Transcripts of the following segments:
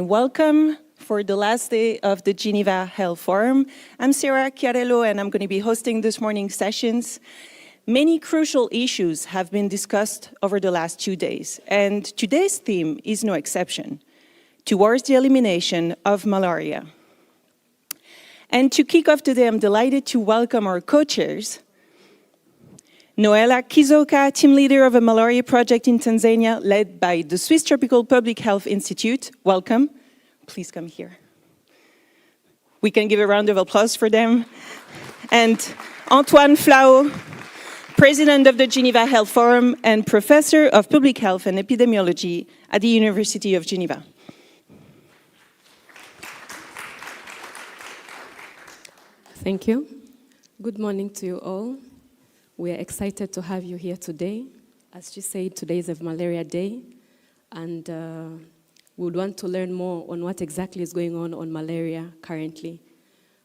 Welcome for the last day of the Geneva Health Forum. I'm Sarah Chiarello and I'm going to be hosting this morning's sessions. Many crucial issues have been discussed over the last 2 days, and today's theme is no exception, towards the elimination of malaria. And to kick off today, I'm delighted to welcome our co-chairs, Noella Kizoka, team leader of a malaria project in Tanzania led by the Swiss Tropical Public Health Institute. Welcome. Please come here. We can give a round of applause for them. And Antoine Flahault, president of the Geneva Health Forum and professor of public health and epidemiology at the University of Geneva. Thank you. Good morning to you all. We are excited to have you here today. As she said, today is a Malaria Day, and we would want to learn more on what exactly is going on malaria currently.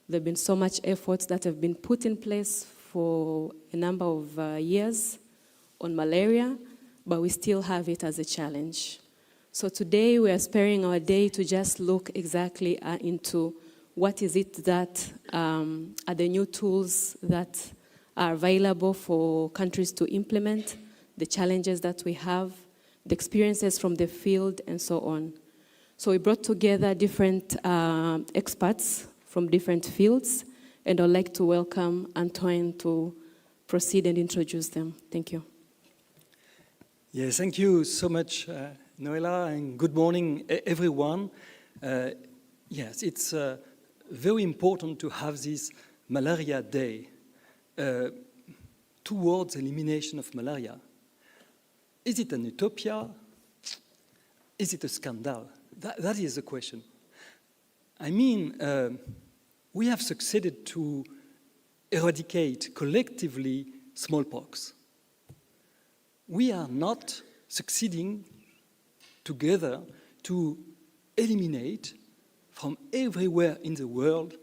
There have been so much efforts that have been put in place for a number of years on malaria, but we still have it as a challenge. So today we are sparing our day to just look exactly into what is it that are the new tools that are available for countries to implement, the challenges that we have, the experiences from the field, and so on. So we brought together different experts from different fields, and I'd like to welcome Antoine to proceed and introduce them. Thank you. Yes, thank you so much, Noella, and good morning, everyone. Yes, it's very important to have this Malaria Day towards elimination of malaria. Is it an utopia? Is it a scandal? That is the question. I mean, we have succeeded to eradicate collectively smallpox. We are not succeeding together to eliminate from everywhere in the world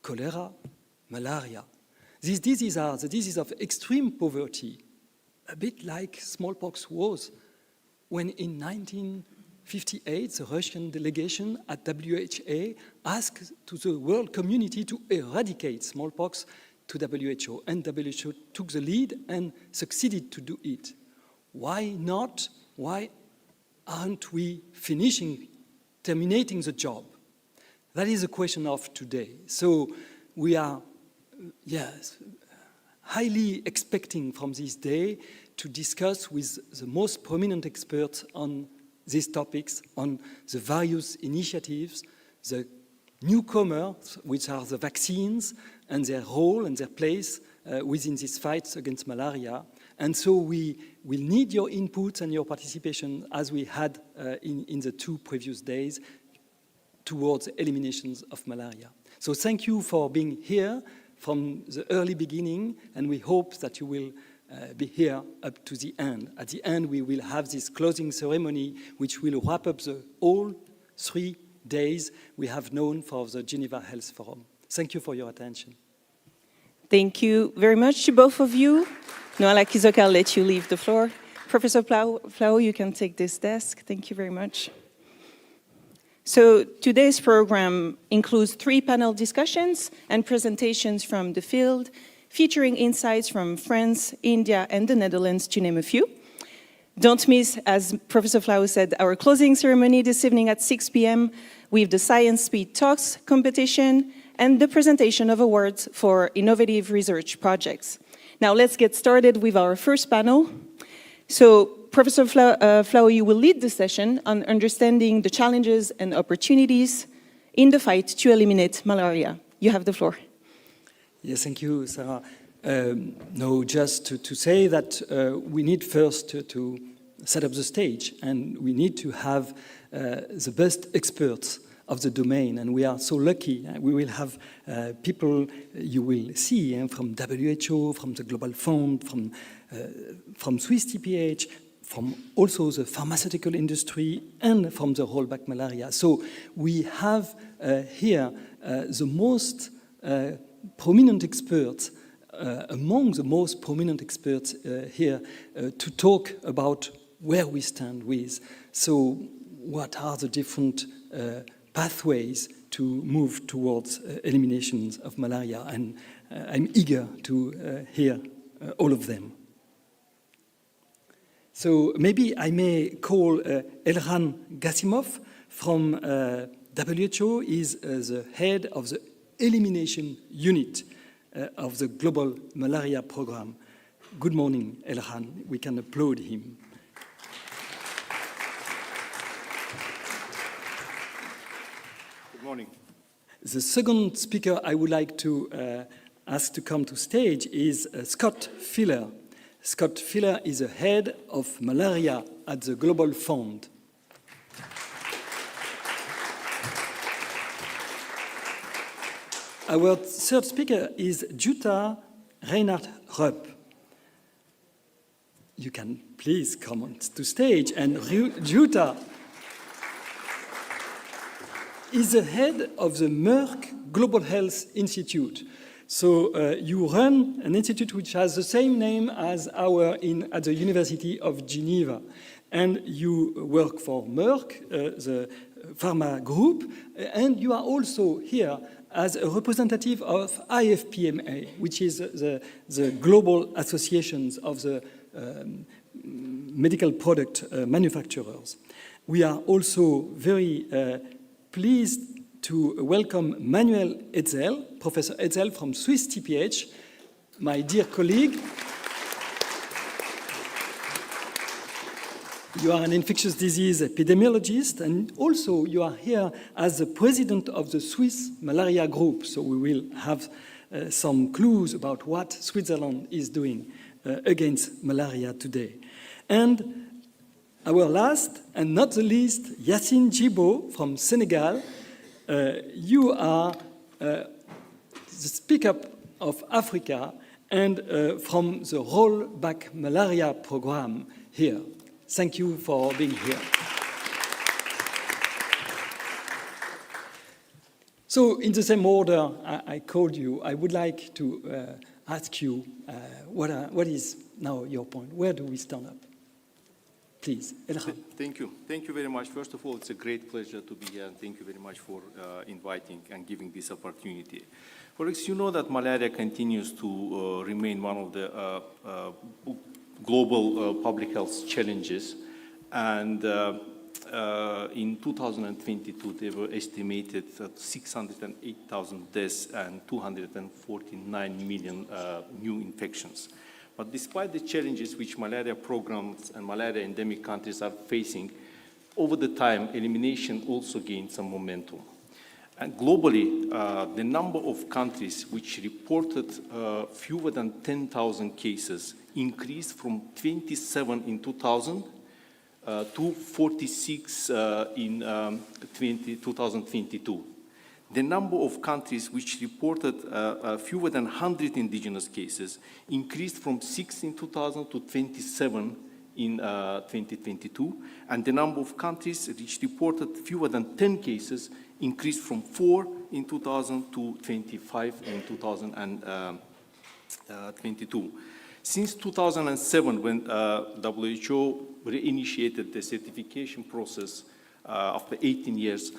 cholera, malaria. These diseases are the diseases of extreme poverty, a bit like smallpox was when in 1958 the Russian delegation at WHO asked to the world community to eradicate smallpox to WHO, and WHO took the lead and succeeded to do it. Why not? Why aren't we terminating the job? That is the question of today. So we are yes, highly expecting from this day to discuss with the most prominent experts on these topics, on the various initiatives, the newcomers, which are the vaccines, and their role and their place within this fight against malaria. And so we will need your input and your participation as we had in the 2 previous days towards eliminations of malaria. So thank you for being here from the early beginning, and we hope that you will be here up to the end. At the end, we will have this closing ceremony, which will wrap up the all 3 days we have known for the Geneva Health Forum. Thank you for your attention. Thank you very much to both of you. Noella Kizoka, I'll let you leave the floor. Professor Flahault, you can take this desk. Thank you very much. So today's program includes 3 panel discussions and presentations from the field, featuring insights from France, India, and the Netherlands, to name a few. Don't miss, as Professor Flahault said, our closing ceremony this evening at 6 p.m. with the Science Speed Talks competition and the presentation of awards for innovative research projects. Now let's get started with our first panel. So Professor Flahault, you will lead the session on understanding the challenges and opportunities in the fight to eliminate malaria. You have the floor. Yes, thank you, Sarah. No, just to say that we need first to set up the stage, and we need to have the best experts of the domain, and we are so lucky. We will have people you will see from WHO, from the Global Fund, from Swiss TPH, from also the pharmaceutical industry, and from the rollback malaria. So we have here the most prominent experts, among the most prominent experts here, to talk about where we stand with. So what are the different pathways to move towards eliminations of malaria, and I'm eager to hear all of them. So maybe I may call Elran Gasimov from WHO. Is the head of the Elimination Unit of the Global Malaria Program. Good morning, Elran. We can applaud him. Good morning. The second speaker I would like to ask to come to stage is Scott Filler. Scott Filler is the head of malaria at the Global Fund. Our third speaker is Jutta Reinhardt-Rupp. You can please come on to stage. And Jutta is the head of the Merck Global Health Institute. So you run an institute which has the same name as at the University of Geneva. And you work for Merck, the pharma group, and you are also here as a representative of IFPMA, which is the global associations of the medical product manufacturers. We are also very pleased to welcome Manuel Etzel, Professor Etzel from Swiss TPH, my dear colleague. You are an infectious disease epidemiologist, and also you are here as the president of the Swiss Malaria Group. So we will have some clues about what Switzerland is doing against malaria today. And our last and not the least, Yassine Djibo from Senegal. You are the Speak Up of Africa and from the Rollback Malaria Program here. Thank you for being here. So in the same order I called you, I would like to ask you what is now your point? Where do we stand up? Please, Elran. Thank you. Thank you very much. First of all, it's a great pleasure to be here, and thank you very much for inviting and giving this opportunity. Colleagues, you know that malaria continues to remain one of the global public health challenges, and in 2022 they were estimated at 608,000 deaths and 249 million new infections. But despite the challenges which malaria programs and malaria endemic countries are facing, over the time, elimination also gained some momentum. And globally, the number of countries which reported fewer than 10,000 cases increased from 27 in 2000 to 46 in 2022. The number of countries which reported fewer than 100 indigenous cases increased from 6 in 2000 to 27 in 2022, and the number of countries which reported fewer than 10 cases increased from 4 in 2000 to 25 in 2022. Since 2007, when WHO reinitiated the certification process after 18 years,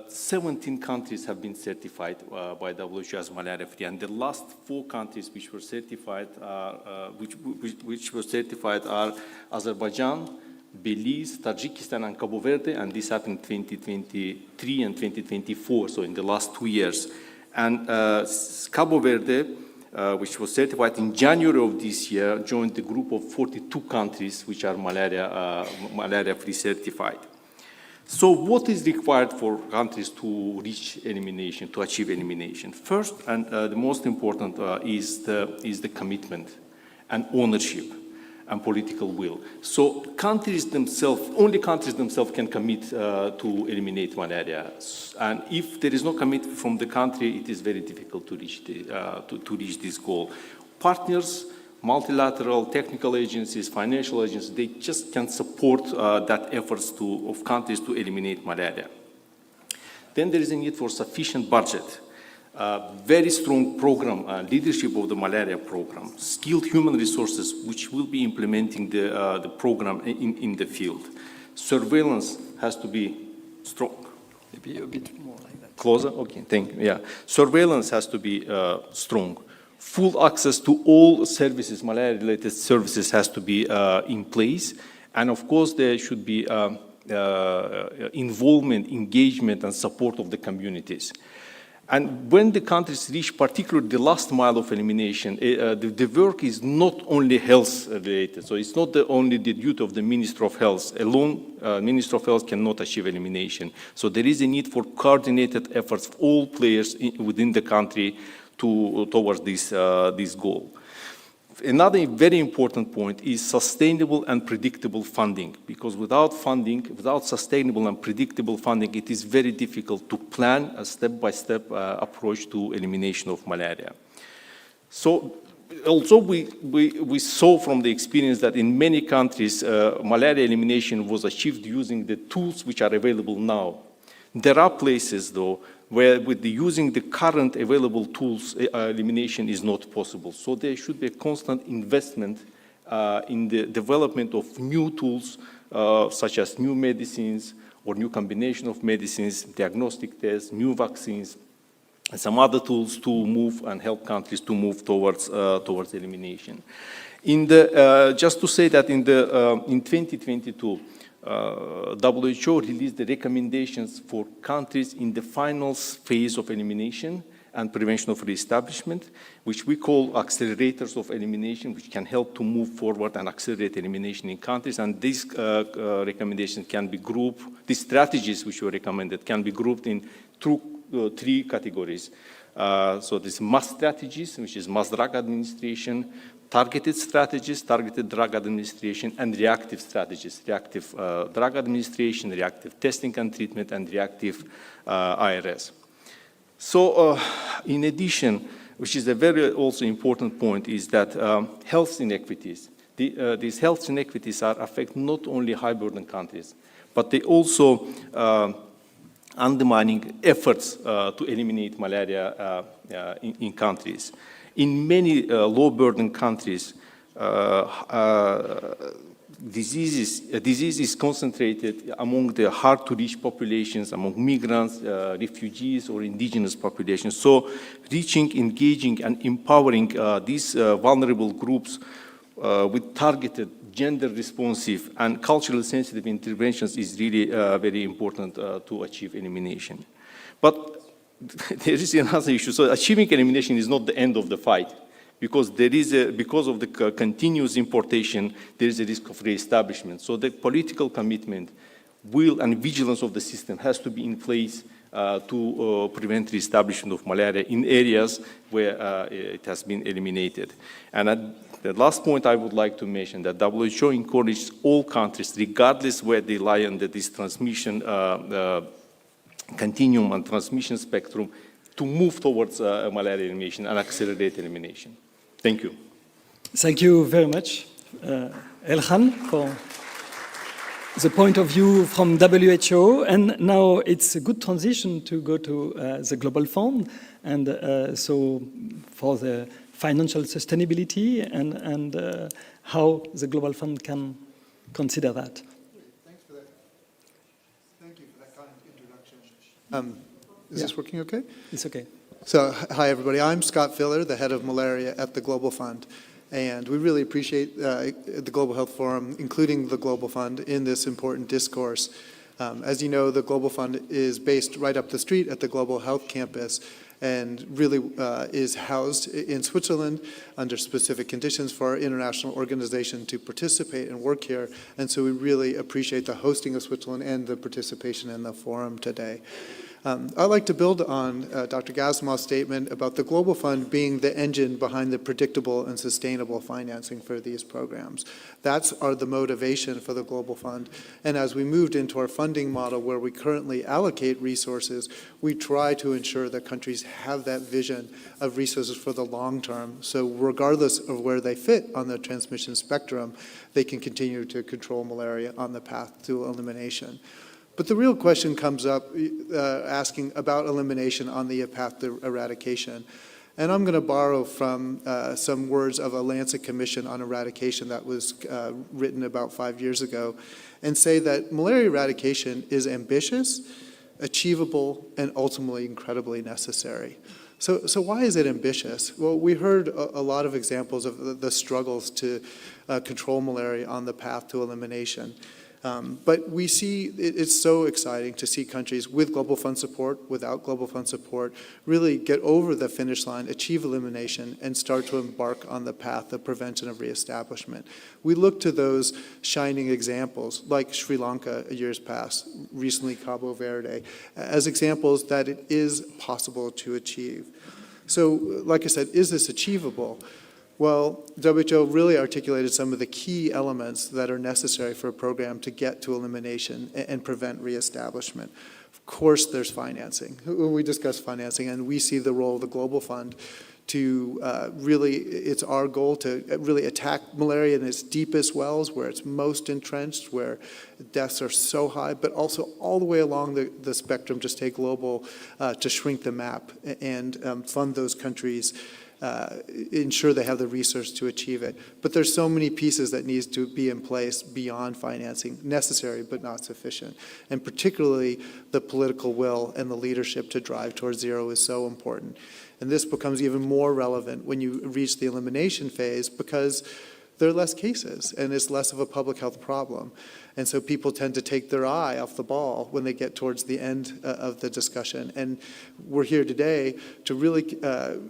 17 countries have been certified by WHO as malaria-free, and the last 4 countries which were certified, which were certified are Azerbaijan, Belize, Tajikistan, and Cabo Verde, and this happened in 2023 and 2024, so in the last 2 years. And Cabo Verde, which was certified in January of this year, joined the group of 42 countries which are malaria-free certified. So what is required for countries to reach elimination, to achieve elimination? First, and the most important, is the commitment and ownership and political will. So countries themselves, only countries themselves can commit to eliminate malaria. And if there is no commitment from the country, it is very difficult to reach this goal. Partners, multilateral technical agencies, financial agencies, they just can support that efforts of countries to eliminate malaria. Then there is a need for sufficient budget, very strong program, leadership of the malaria program, skilled human resources which will be implementing the program in the field. Surveillance has to be strong. Maybe a bit more like that. Closer? Okay, thank you. Yeah. Surveillance has to be strong. Full access to all services, malaria-related services, has to be in place. And of course, there should be involvement, engagement, and support of the communities. And when the countries reach particularly the last mile of elimination, the work is not only health related. So it's not only the duty of the Minister of Health. Alone, Minister of Health cannot achieve elimination. So there is a need for coordinated efforts of all players within the country towards this goal. Another very important point is sustainable and predictable funding, because without funding, without sustainable and predictable funding, it is very difficult to plan a step-by-step approach to elimination of malaria. So also we saw from the experience that in many countries, malaria elimination was achieved using the tools which are available now. There are places, though, where with using the current available tools, elimination is not possible. So there should be a constant investment in the development of new tools, such as new medicines or new combination of medicines, diagnostic tests, new vaccines, and some other tools to move and help countries to move towards elimination. Just to say that in 2022, WHO released the recommendations for countries in the final phase of elimination and prevention of reestablishment, which we call accelerators of elimination, which can help to move forward and accelerate elimination in countries. And these recommendations can be grouped, these strategies which were recommended can be grouped in three categories. So these mass strategies, which is mass drug administration, targeted strategies, targeted drug administration, and reactive strategies, reactive drug administration, reactive testing and treatment, and reactive IRS. So in addition, which is a very also important point, is that health inequities. These health inequities affect not only high-burden countries, but they also undermining efforts to eliminate malaria in countries. In many low-burden countries, disease is concentrated among the hard-to-reach populations, among migrants, refugees, or indigenous populations. So reaching, engaging, and empowering these vulnerable groups with targeted, gender-responsive, and culturally sensitive interventions is really very important to achieve elimination. But there is another issue. So achieving elimination is not the end of the fight, because because of the continuous importation, there is a risk of reestablishment. So the political commitment, will, and vigilance of the system has to be in place to prevent reestablishment of malaria in areas where it has been eliminated. And the last point I would like to mention, that WHO encourages all countries, regardless where they lie under this transmission continuum and transmission spectrum, to move towards malaria elimination and accelerate elimination. Thank you. Thank you very much, Elhan, for the point of view from WHO. And now it's a good transition to go to the Global Fund, and so for the financial sustainability and how the Global Fund can consider that. Thanks for that. Thank you for that kind introduction. Is this working okay? It's okay. So, hi everybody. I'm Scott Filler, the head of malaria at the Global Fund. And we really appreciate the Global Health Forum, including the Global Fund, in this important discourse. As you know, the Global Fund is based right up the street at the Global Health Campus, and really is housed in Switzerland under specific conditions for our international organization to participate and work here. And so we really appreciate the hosting of Switzerland and the participation in the forum today. I'd like to build on Dr. Gasimow's statement about the Global Fund being the engine behind the predictable and sustainable financing for these programs. That's the motivation for the Global Fund. And as we moved into our funding model where we currently allocate resources, we try to ensure that countries have that vision of resources for the long term. So regardless of where they fit on the transmission spectrum, they can continue to control malaria on the path to elimination. But the real question comes up asking about elimination on the path to eradication. And I'm going to borrow from some words of a Lancet Commission on Eradication that was written about 5 years ago, and say that malaria eradication is ambitious, achievable, and ultimately incredibly necessary. So why is it ambitious? Well, we heard a lot of examples of the struggles to control malaria on the path to elimination. But we see it's so exciting to see countries with Global Fund support, without Global Fund support, really get over the finish line, achieve elimination, and start to embark on the path of prevention of reestablishment. We look to those shining examples, like Sri Lanka years past, recently Cabo Verde, as examples that it is possible to achieve. So, like I said, is this achievable? Well, WHO really articulated some of the key elements that are necessary for a program to get to elimination and prevent reestablishment. Of course, there's financing. We discussed financing, and we see the role of the Global Fund to it's our goal to really attack malaria in its deepest wells, where it's most entrenched, where deaths are so high, but also all the way along the spectrum, just take global to shrink the map and fund those countries, ensure they have the resource to achieve it. But there's so many pieces that needs to be in place beyond financing, necessary but not sufficient. And particularly the political will and the leadership to drive towards zero is so important. And this becomes even more relevant when you reach the elimination phase, because there are less cases and it's less of a public health problem. And so people tend to take their eye off the ball when they get towards the end of the discussion. And we're here today to really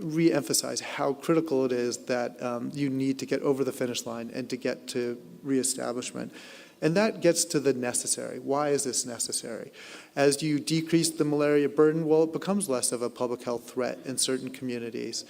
re-emphasize how critical it is that you need to get over the finish line and to get to reestablishment. And that gets to the necessary. Why is this necessary? As you decrease the malaria burden, well, it becomes less of a public health threat in certain communities.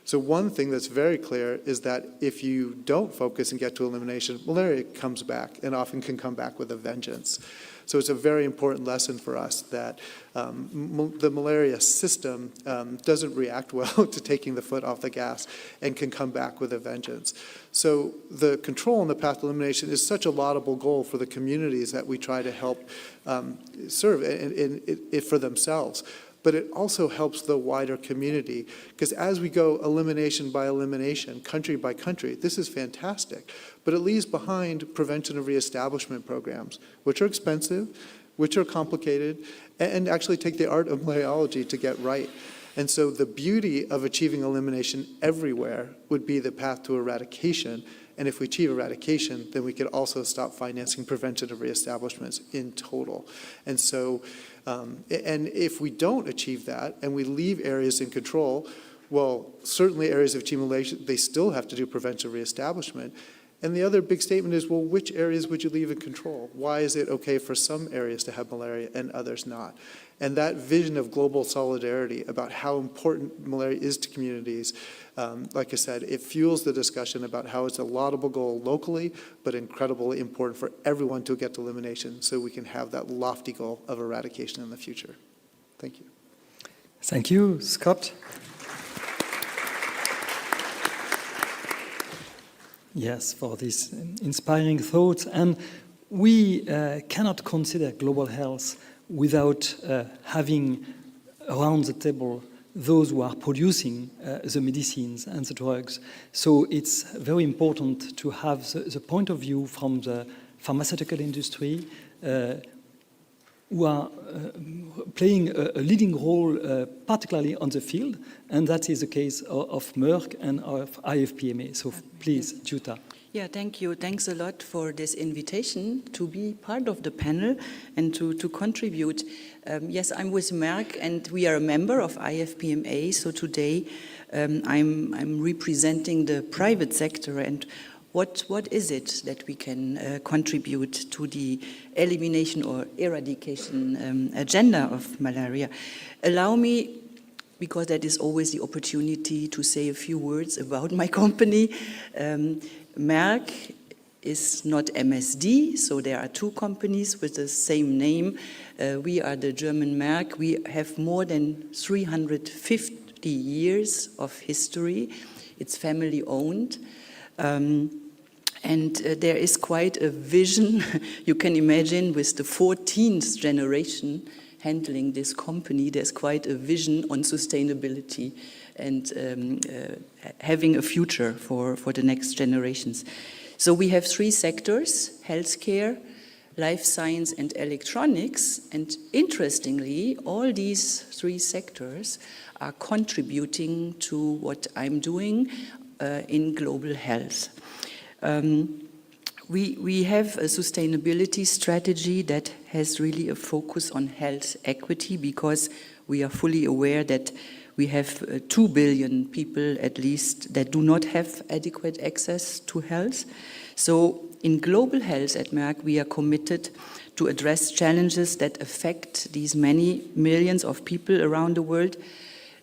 So one thing that's very clear is that if you don't focus and get to elimination, malaria comes back and often can come back with a vengeance. So it's a very important lesson for us that the malaria system doesn't react well to taking the foot off the gas and can come back with a vengeance. So the control and the path to elimination is such a laudable goal for the communities that we try to help serve for themselves. But it also helps the wider community, because as we go elimination by elimination, country by country, this is fantastic. But it leaves behind prevention of reestablishment programs, which are expensive, which are complicated, and actually take the art of malariology to get right. And so the beauty of achieving elimination everywhere would be the path to eradication. And if we achieve eradication, then we could also stop financing prevention of reestablishments in total. And so, and if we don't achieve that and we leave areas in control, well, certainly areas of accumulation, they still have to do prevention of reestablishment. And the other big statement is, well, which areas would you leave in control? Why is it okay for some areas to have malaria and others not? And that vision of global solidarity about how important malaria is to communities, like I said, it fuels the discussion about how it's a laudable goal locally, but incredibly important for everyone to get to elimination so we can have that lofty goal of eradication in the future. Thank you. Thank you, Scott. Yes, for these inspiring thoughts. And we cannot consider global health without having around the table those who are producing the medicines and the drugs. So it's very important to have the point of view from the pharmaceutical industry, who are playing a leading role, particularly on the field, and that is the case of Merck and of IFPMA. So please, Jutta. Yeah, thank you. Thanks a lot for this invitation to be part of the panel and to contribute. Yes, I'm with Merck, and we are a member of IFPMA. So today, I'm representing the private sector. And what is it that we can contribute to the elimination or eradication agenda of malaria? Allow me, because that is always the opportunity, to say a few words about my company. Merck is not MSD, so there are two companies with the same name. We are the German Merck. We have more than 350 years of history. It's family owned. And there is quite a vision, you can imagine, with the 14th generation handling this company, there's quite a vision on sustainability and having a future for the next generations. So we have three sectors: healthcare, life science and electronics, and interestingly, all these three sectors are contributing to what I'm doing in global health. We have a sustainability strategy that has really a focus on health equity, because we are fully aware that we have 2 billion people at least that do not have adequate access to health. So in global health at Merck, we are committed to address challenges that affect these many millions of people around the world,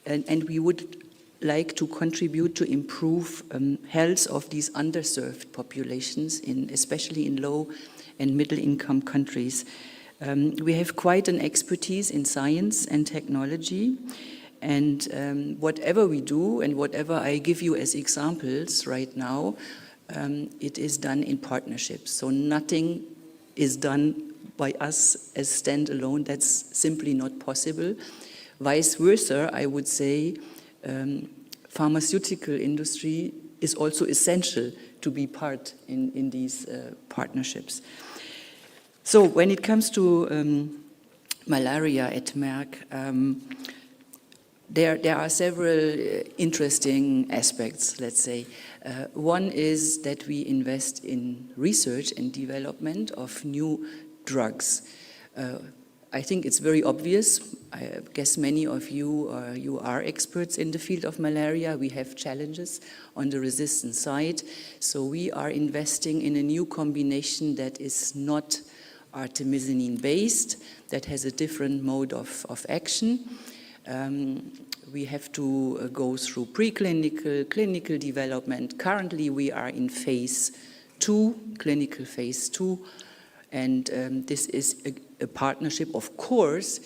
and we would like to contribute to improve health of these underserved populations, especially in low and middle income countries. We have quite an expertise in science and technology, and whatever we do and whatever I give you as examples right now, it is done in partnerships. So nothing is done by us as standalone. That's simply not possible. Vice versa, I would say, pharmaceutical industry is also essential to be part in these partnerships. So when it comes to malaria at Merck, there are several interesting aspects, let's say. One is that we invest in research and development of new drugs. I think it's very obvious. I guess many of you are experts in the field of malaria. We have challenges on the resistance side. So we are investing in a new combination that is not artemisinin-based, that has a different mode of action. We have to go through preclinical, clinical development. Currently, we are in phase 2, clinical phase 2. And this is a partnership, of course,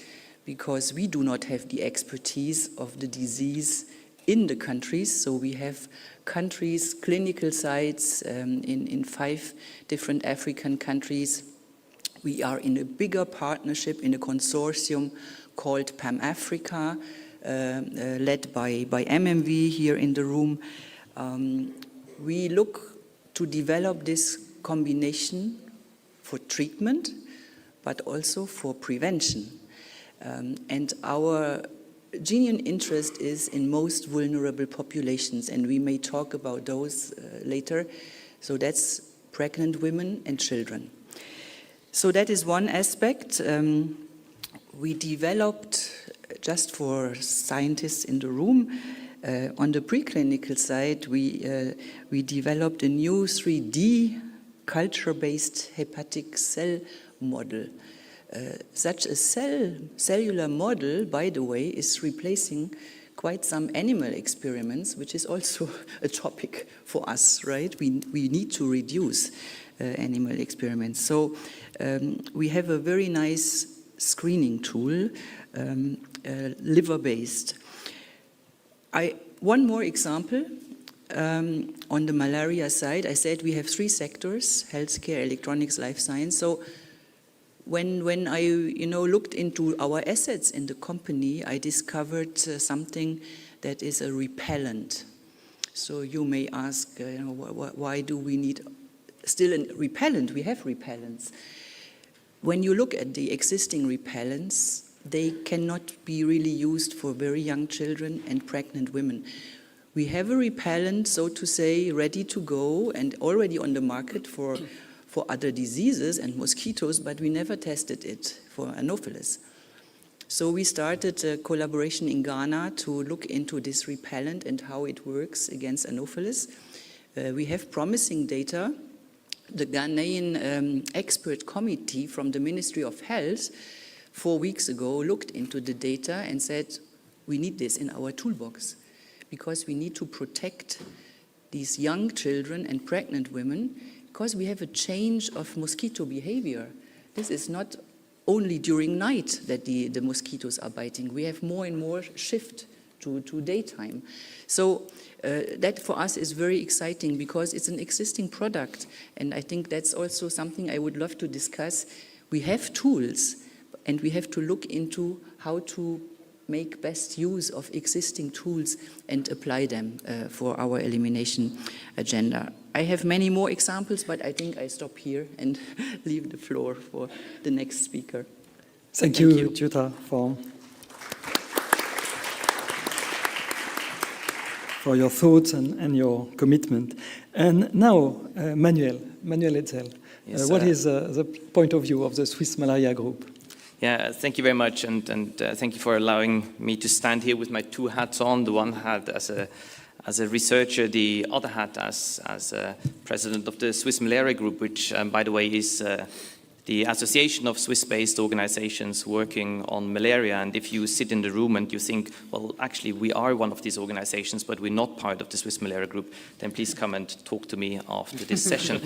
because we do not have the expertise of the disease in the countries. So we have countries, clinical sites in 5 different African countries. We are in a bigger partnership in a consortium called PAM-Africa, led by MMV here in the room. We look to develop this combination for treatment, but also for prevention. And our genuine interest is in most vulnerable populations, and we may talk about those later. So that's pregnant women and children. So that is one aspect. We developed, just for scientists in the room, on the preclinical side, we developed a new 3D culture-based hepatic cell model. Such a cellular model, by the way, is replacing quite some animal experiments, which is also a topic for us, right? We need to reduce animal experiments. So we have a very nice screening tool, liver-based. One more example. On the malaria side, I said we have 3 sectors: healthcare, electronics, life science. So when I looked into our assets in the company, I discovered something that is a repellent. So you may ask, why do we need still a repellent? We have repellents. When you look at the existing repellents, they cannot be really used for very young children and pregnant women. We have a repellent, so to say, ready to go and already on the market for other diseases and mosquitoes, but we never tested it for Anopheles. So we started a collaboration in Ghana to look into this repellent and how it works against Anopheles. We have promising data. The Ghanaian expert committee from the Ministry of Health 4 weeks ago looked into the data and said, we need this in our toolbox, because we need to protect these young children and pregnant women, because we have a change of mosquito behavior. This is not only during night that the mosquitoes are biting. We have more and more shift to daytime. So that for us is very exciting, because it's an existing product. And I think that's also something I would love to discuss. We have tools, and we have to look into how to make best use of existing tools and apply them for our elimination agenda. I have many more examples, but I think I stop here and leave the floor for the next speaker. Thank you, Jutta, for your thoughts and your commitment. And now, Manuel Etzel, Yes, what is the point of view of the Swiss Malaria Group? Yeah, thank you very much, and thank you for allowing me to stand here with my two hats on. The one hat as a researcher, the other hat as president of the Swiss Malaria Group, which, by the way, is the association of Swiss-based organizations working on malaria. And if you sit in the room and you think, well, actually, we are one of these organizations, but we're not part of the Swiss Malaria Group, then please come and talk to me after this session.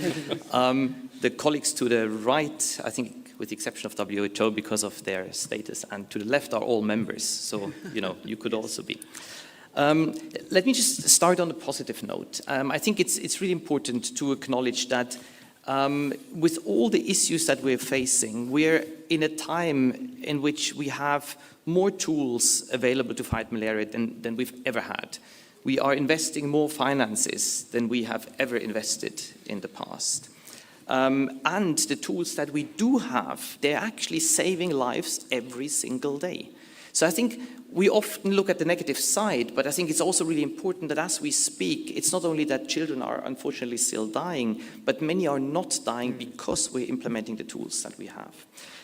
The colleagues to the right, I think, with the exception of WHO, because of their status, and to the left are all members. So, you know, you could also be. Let me just start on a positive note. I think it's really important to acknowledge that with all the issues that we're facing, we're in a time in which we have more tools available to fight malaria than we've ever had. We are investing more finances than we have ever invested in the past. And the tools that we do have, they're actually saving lives every single day. So I think we often look at the negative side, but I think it's also really important that as we speak, it's not only that children are unfortunately still dying, but many are not dying because we're implementing the tools that we have.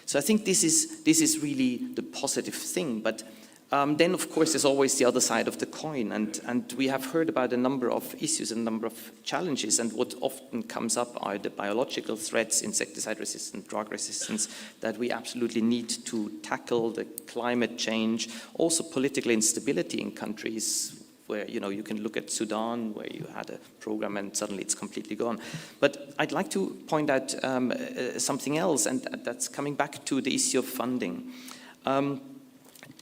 So I think this is really the positive thing. But then, of course, there's always the other side of the coin. And we have heard about a number of issues and a number of challenges. And what often comes up are the biological threats, insecticide resistance, drug resistance, that we absolutely need to tackle, the climate change, also political instability in countries where, you know, you can look at Sudan, where you had a program and suddenly it's completely gone. But I'd like to point out something else, and that's coming back to the issue of funding.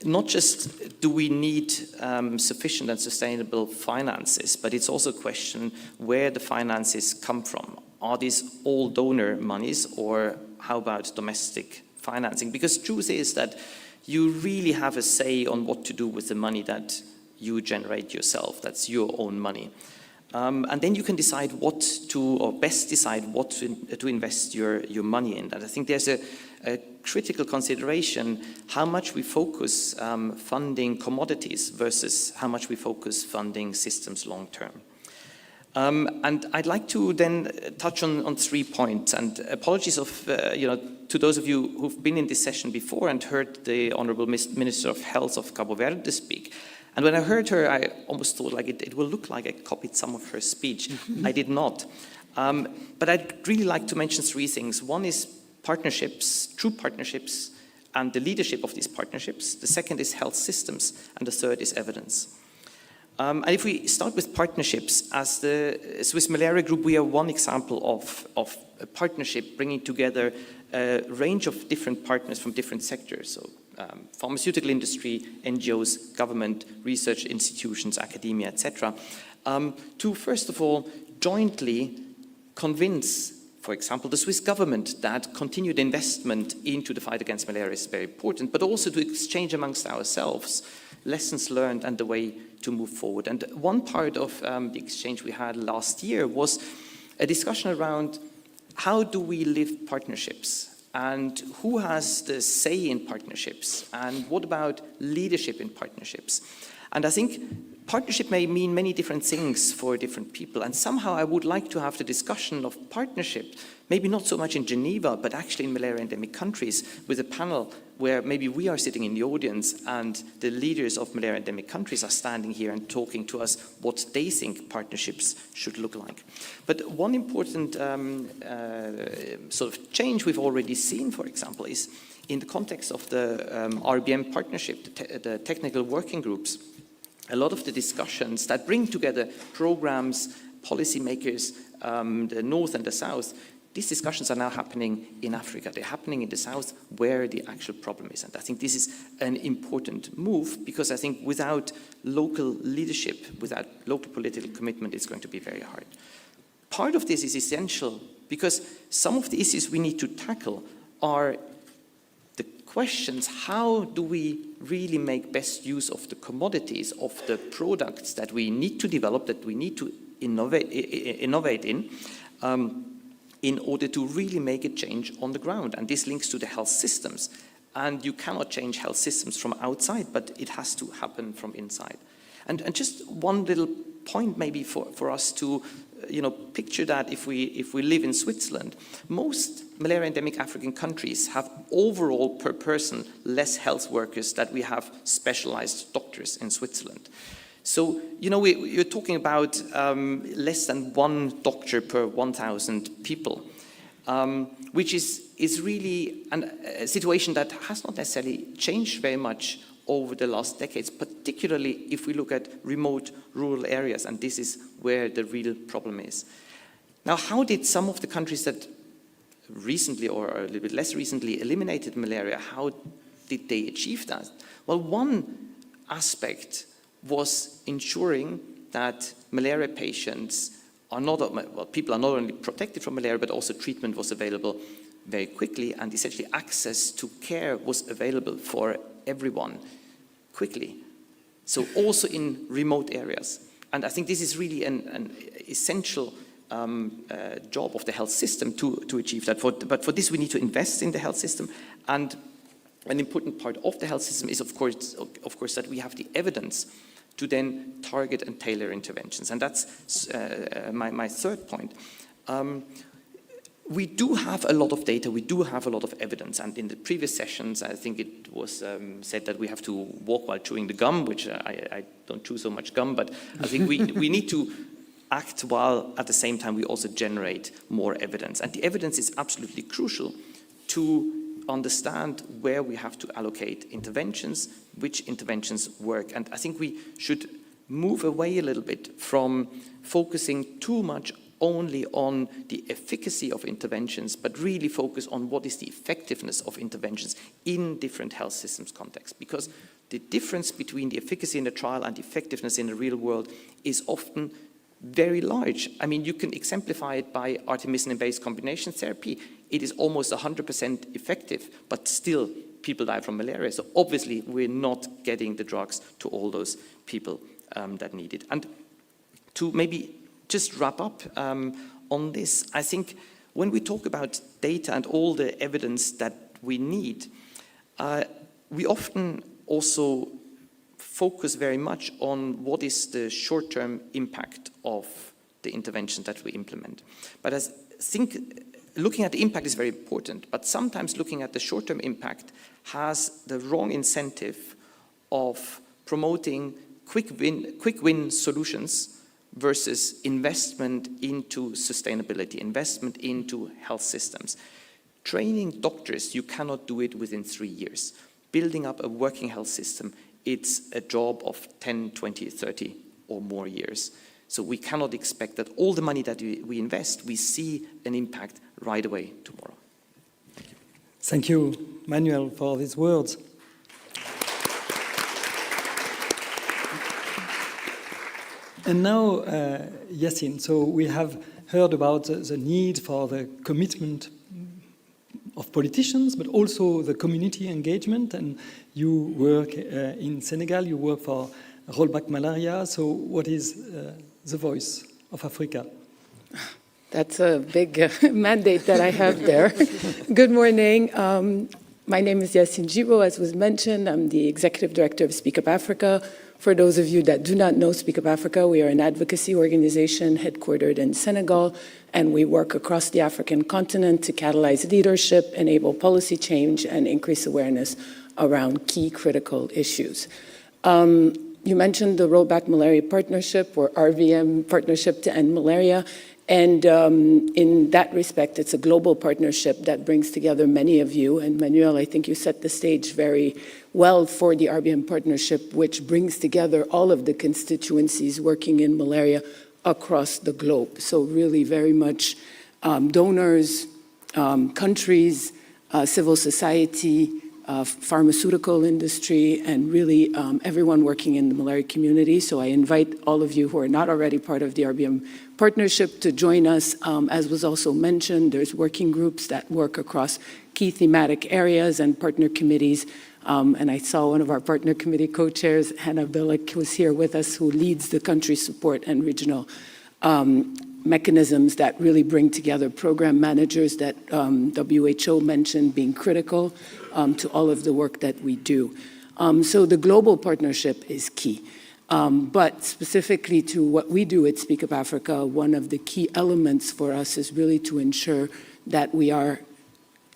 Not just do we need sufficient and sustainable finances, but it's also a question where the finances come from. Are these all donor monies, or how about domestic financing? Because truth is that you really have a say on what to do with the money that you generate yourself. That's your own money. And then you can decide what to, or best decide what to invest your money in. And I think there's a critical consideration how much we focus funding commodities versus how much we focus funding systems long term. And I'd like to then touch on 3 points, and apologies to those of you who've been in this session before and heard the Honorable Minister of Health of Cabo Verde speak. And when I heard her, I almost thought like it will look like I copied some of her speech. I did not. But I'd really like to mention 3 things. One is partnerships, true partnerships, and the leadership of these partnerships. The second is health systems, and the third is evidence. And if we start with partnerships, as the Swiss Malaria Group, we are one example of a partnership bringing together a range of different partners from different sectors. So pharmaceutical industry, NGOs, government, research institutions, academia, etc., to first of all jointly convince, for example, the Swiss government that continued investment into the fight against malaria is very important, but also to exchange amongst ourselves lessons learned and the way to move forward. And one part of the exchange we had last year was a discussion around how do we live partnerships, and who has the say in partnerships, and what about leadership in partnerships. And I think partnership may mean many different things for different people, and somehow I would like to have the discussion of partnership, maybe not so much in Geneva, but actually in malaria endemic countries, with a panel where maybe we are sitting in the audience and the leaders of malaria endemic countries are standing here and talking to us what they think partnerships should look like. But one important sort of change we've already seen, for example, is in the context of the RBM partnership, the technical working groups. A lot of the discussions that bring together programs, policymakers, the North and the South, these discussions are now happening in Africa. They're happening in the South where the actual problem is. And I think this is an important move, because I think without local leadership, without local political commitment, it's going to be very hard. Part of this is essential because some of the issues we need to tackle are the questions: how do we really make best use of the commodities, of the products that we need to develop, that we need to innovate in order to really make a change on the ground. And this links to the health systems. And you cannot change health systems from outside, but it has to happen from inside. And just one little point maybe for us to picture that if we live in Switzerland, most malaria endemic African countries have overall per person less health workers than we have specialized doctors in Switzerland. So, you're talking about less than 1 doctor per 1,000 people, which is really a situation that has not necessarily changed very much over the last decades, particularly if we look at remote rural areas, and this is where the real problem is. Now, how did some of the countries that recently or a little bit less recently eliminated malaria, how did they achieve that? Well, one aspect was ensuring that malaria patients are not, people are not only protected from malaria, but also treatment was available very quickly, and essentially access to care was available for everyone quickly. So also in remote areas. And I think this is really an essential job of the health system to achieve that. But for this, we need to invest in the health system. And an important part of the health system is, of course, that we have the evidence to then target and tailor interventions. And that's my third point. We do have a lot of data, we do have a lot of evidence, and in the previous sessions I think it was said that we have to walk while chewing the gum, which I don't chew so much gum, but I think we need to act while at the same time we also generate more evidence. And the evidence is absolutely crucial to understand where we have to allocate interventions, which interventions work. And I think we should move away a little bit from focusing too much only on the efficacy of interventions, but really focus on what is the effectiveness of interventions in different health systems contexts. Because the difference between the efficacy in the trial and the effectiveness in the real world is often very large. I mean, you can exemplify it by artemisinin-based combination therapy. It is almost 100% effective, but still people die from malaria. So obviously we're not getting the drugs to all those people that need it. And to maybe just wrap up on this, I think when we talk about data and all the evidence that we need, we often also focus very much on what is the short-term impact of the intervention that we implement. But I think looking at the impact is very important, but sometimes looking at the short-term impact has the wrong incentive of promoting quick win solutions versus investment into sustainability, investment into health systems. Training doctors, you cannot do it within 3 years. Building up a working health system, it's a job of 10, 20, 30 or more years. So we cannot expect that all the money that we invest, we see an impact right away tomorrow. Thank you, Manuel, for these words. And now, Yassine, so we have heard about the need for the commitment of politicians, but also the community engagement. And you work in Senegal, you work for Rollback Malaria. So what is the voice of Africa? That's a big mandate that I have there. Good morning. My name is Yassine Djibo, as was mentioned. I'm the Executive Director of Speak Up Africa. For those of you that do not know Speak Up Africa, we are an advocacy organization headquartered in Senegal, and we work across the African continent to catalyze leadership, enable policy change, and increase awareness around key critical issues. You mentioned the Rollback Malaria Partnership, or RVM Partnership to End Malaria. And in that respect, it's a global partnership that brings together many of you. And Manuel, I think you set the stage very well for the RBM partnership, which brings together all of the constituencies working in malaria across the globe. So really very much donors, countries, civil society, pharmaceutical industry, and really everyone working in the malaria community. So I invite all of you who are not already part of the RBM partnership to join us. As was also mentioned, there's working groups that work across key thematic areas and partner committees. And I saw one of our partner committee co-chairs, Hannah Billick, who's here with us, who leads the country support and regional mechanisms that really bring together program managers that WHO mentioned being critical to all of the work that we do. So the global partnership is key. But specifically to what we do at Speak Up Africa, one of the key elements for us is really to ensure that we are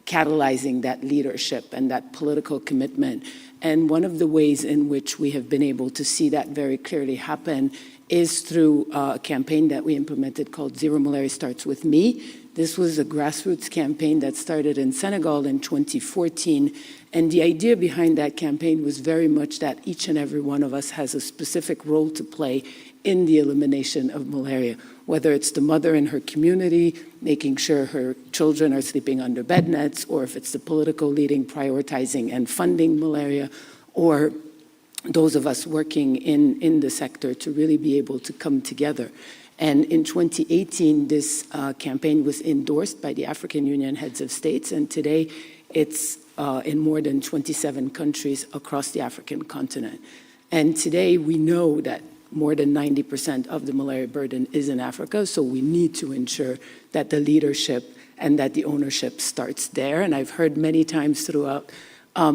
catalyzing that leadership and that political commitment. And one of the ways in which we have been able to see that very clearly happen is through a campaign that we implemented called Zero Malaria Starts With Me. This was a grassroots campaign that started in Senegal in 2014. And the idea behind that campaign was very much that each and every one of us has a specific role to play in the elimination of malaria, whether it's the mother in her community, making sure her children are sleeping under bed nets, or if it's the political leading, prioritizing and funding malaria, or those of us working in the sector to really be able to come together. And in 2018, this campaign was endorsed by the African Union heads of states, and today it's in more than 27 countries across the African continent. And today we know that more than 90% of the malaria burden is in Africa, so we need to ensure that the leadership and that the ownership starts there. And I've heard many times throughout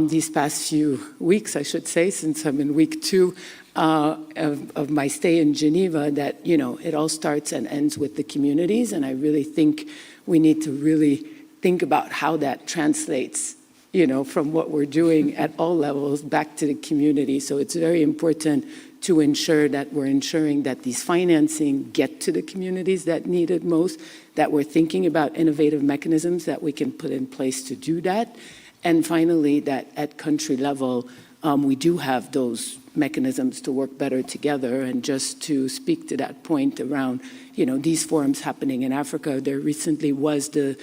these past few weeks, I should say, since I'm in week 2 of my stay in Geneva, that, you know, it all starts and ends with the communities. And I really think we need to really think about how that translates, you know, from what we're doing at all levels back to the community. So it's very important to ensure that we're ensuring that these financing get to the communities that need it most, that we're thinking about innovative mechanisms that we can put in place to do that. And finally, that at country level, we do have those mechanisms to work better together. And just to speak to that point around, you know, these forums happening in Africa, there recently was a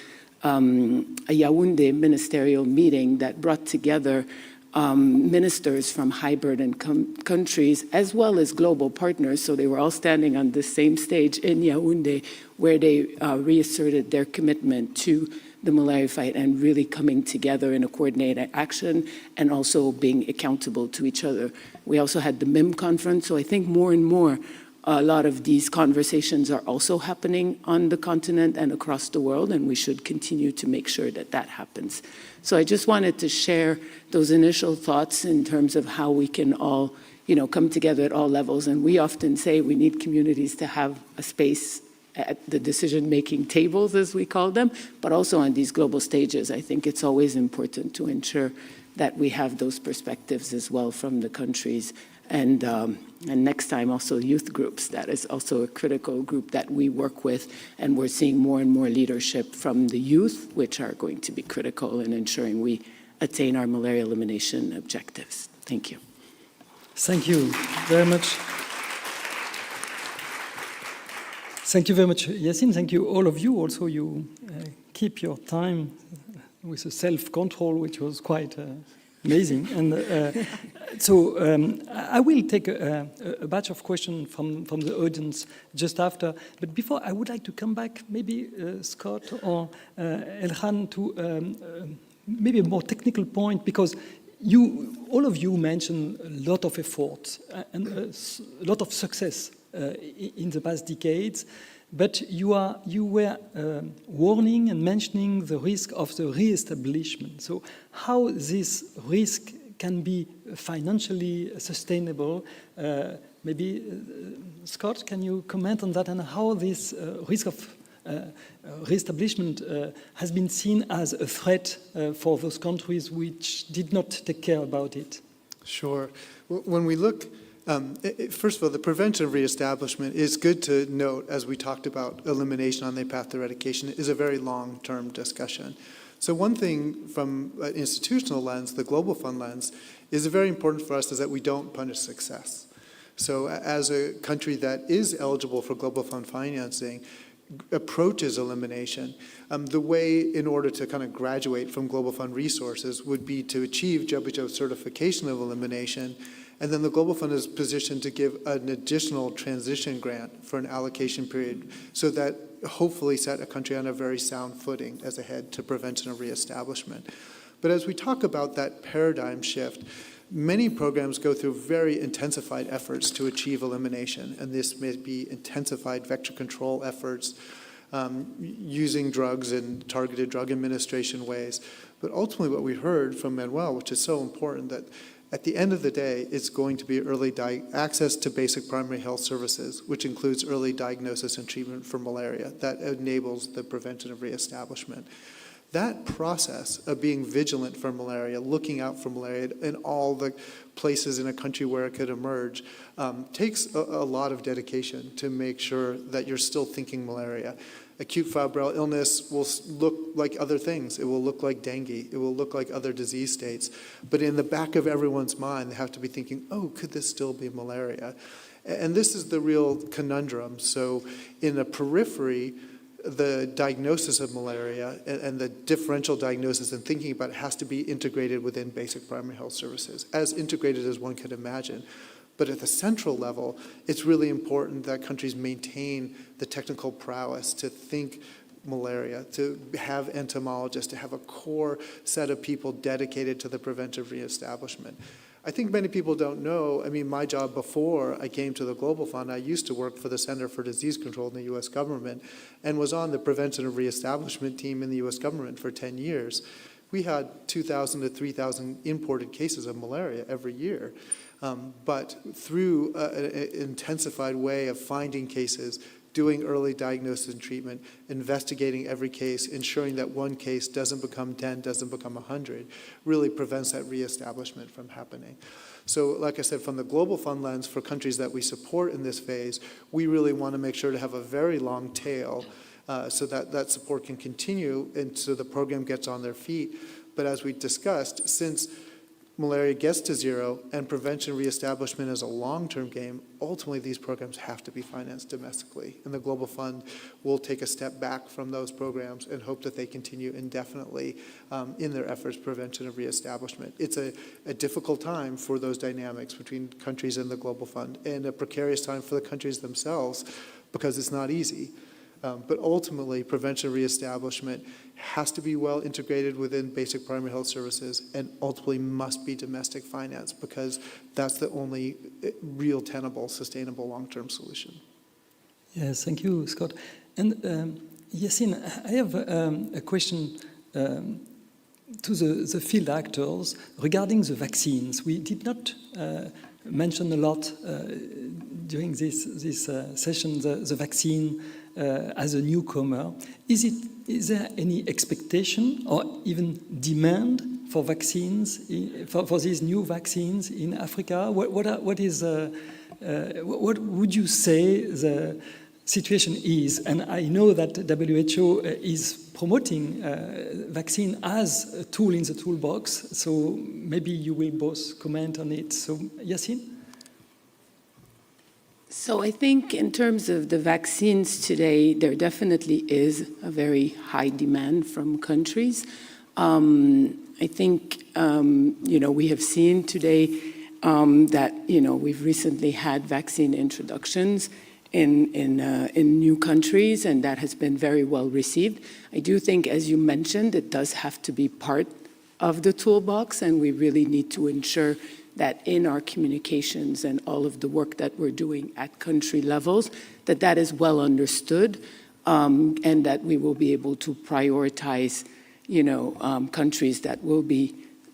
Yaoundé ministerial meeting that brought together ministers from high-burden countries as well as global partners. So they were all standing on the same stage in Yaoundé, where they reasserted their commitment to the malaria fight and really coming together in a coordinated action and also being accountable to each other. We also had the MIM conference, so I think more and more a lot of these conversations are also happening on the continent and across the world, and we should continue to make sure that that happens. So I just wanted to share those initial thoughts in terms of how we can all, you know, come together at all levels. And we often say we need communities to have a space at the decision-making tables, as we call them, but also on these global stages. I think it's always important to ensure that we have those perspectives as well from the countries. And next time also youth groups, that is also a critical group that we work with, and we're seeing more and more leadership from the youth, which are going to be critical in ensuring we attain our malaria elimination objectives. Thank you. Thank you very much. Thank you very much, Yassine. Thank you, all of you. Also, you keep your time with a self-control, which was quite amazing. And so I will take a batch of questions from the audience just after. But before, I would like to come back, maybe Scott or Elhan, to maybe a more technical point, because all of you mentioned a lot of effort and a lot of success in the past decades, but you were warning and mentioning the risk of the re-establishment. So how this risk can be financially sustainable? Maybe, Scott, can you comment on that, and how this risk of re-establishment has been seen as a threat for those countries which did not take care about it? Sure. When we look, first of all, the prevention of reestablishment is good to note, as we talked about elimination on the path to eradication, is a very long-term discussion. So one thing from an institutional lens, the Global Fund lens, is very important for us is that we don't punish success. So as a country that is eligible for Global Fund financing, approaches elimination, the way in order to kind of graduate from Global Fund resources would be to achieve WHO certification of elimination, and then the Global Fund is positioned to give an additional transition grant for an allocation period, so that hopefully set a country on a very sound footing as a head to prevention of reestablishment. But as we talk about that paradigm shift, Many programs go through very intensified efforts to achieve elimination, and this may be intensified vector control efforts, using drugs in targeted drug administration ways. But ultimately what we heard from Manuel, which is so important, that at the end of the day, it's going to be access to basic primary health services, which includes early diagnosis and treatment for malaria. That enables the prevention of reestablishment. That process of being vigilant for malaria, looking out for malaria in all the places in a country where it could emerge, takes a lot of dedication to make sure that you're still thinking malaria. Acute febrile illness will look like other things. It will look like dengue. It will look like other disease states. But in the back of everyone's mind, they have to be thinking, oh, could this still be malaria? And this is the real conundrum. So in the periphery, the diagnosis of malaria and the differential diagnosis and thinking about it has to be integrated within basic primary health services, as integrated as one could imagine. But at the central level, it's really important that countries maintain the technical prowess to think malaria, to have entomologists, to have a core set of people dedicated to the preventive reestablishment. I think many people don't know, I mean, my job before I came to the Global Fund, I used to work for the Center for Disease Control in the US government and was on the prevention of reestablishment team in the US government for 10 years. We had 2,000 to 3,000 imported cases of malaria every year. But through an intensified way of finding cases, doing early diagnosis and treatment, investigating every case, ensuring that one case doesn't become 10, doesn't become 100, really prevents that reestablishment from happening. So like I said, from the Global Fund lens for countries that we support in this phase, we really want to make sure to have a very long tail so that that support can continue and so the program gets on their feet. But as we discussed, since malaria gets to zero and prevention reestablishment is a long-term game, ultimately these programs have to be financed domestically. And the Global Fund will take a step back from those programs and hope that they continue indefinitely in their efforts prevention of reestablishment. It's a difficult time for those dynamics between countries and the Global Fund, and a precarious time for the countries themselves because it's not easy. But ultimately, prevention reestablishment has to be well integrated within basic primary health services and ultimately must be domestic finance because that's the only real tenable, sustainable long-term solution. Yes, thank you, Scott. And Yassine, I have a question to the field actors regarding the vaccines. We did not mention a lot during this session the vaccine as a newcomer. Is there any expectation or even demand for vaccines, for these new vaccines in Africa? What would you say the situation is? And I know that WHO is promoting vaccine as a tool in the toolbox, so maybe you will both comment on it. So, Yassine? So I think in terms of the vaccines today, there definitely is a very high demand from countries. I think, we have seen today that, we've recently had vaccine introductions in new countries, and that has been very well received. I do think, as you mentioned, it does have to be part of the toolbox, and we really need to ensure that in our communications and all of the work that we're doing at country levels, that is well understood, and that we will be able to prioritize, countries that will be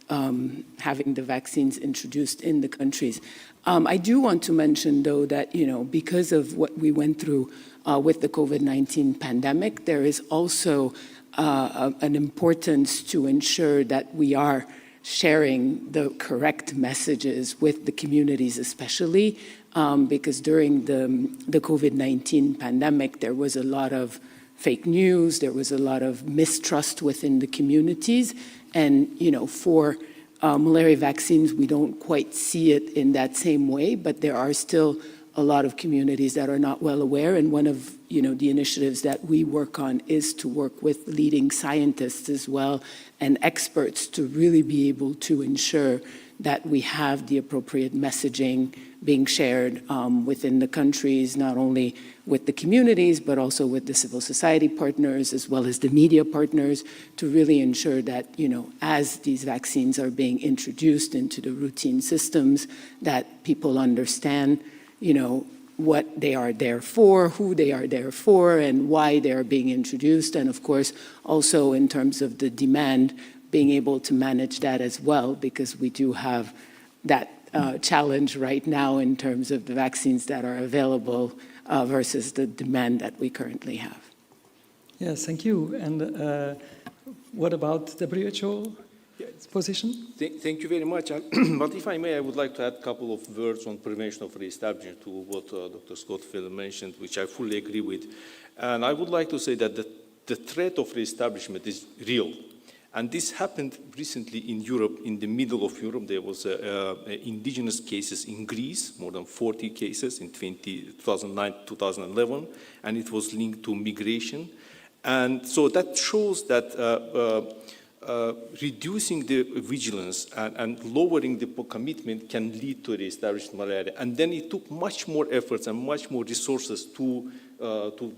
having the vaccines introduced in the countries. I do want to mention, though, that, because of what we went through with the COVID-19 pandemic, there is also an importance to ensure that we are sharing the correct messages with the communities, especially because during the COVID-19 pandemic, there was a lot of fake news, there was a lot of mistrust within the communities, and for malaria vaccines, we don't quite see it in that same way, but there are still a lot of communities that are not well aware, and one of the initiatives that we work on is to work with leading scientists as well and experts to really be able to ensure that we have the appropriate messaging being shared within the countries, not only with the communities, but also with the civil society partners, as well as the media partners, to really ensure that, as these vaccines are being introduced into the routine systems, that people understand, what they are there for, who they are there for, and why they are being introduced. And of course, also in terms of the demand, being able to manage that as well, because we do have that challenge right now in terms of the vaccines that are available versus the demand that we currently have. Yes, thank you. And what about WHO position? Thank you very much. But if I may, I would like to add a couple of words on prevention of re-establishment to what Dr. Scott-Filler mentioned, which I fully agree with. And I would like to say that the threat of re-establishment is real. And this happened recently in Europe. In the middle of Europe, there was indigenous cases in Greece, more than 40 cases in 2009, 2011, and it was linked to migration. And so that shows that reducing the vigilance and lowering the commitment can lead to re-established malaria. And then it took much more efforts and much more resources to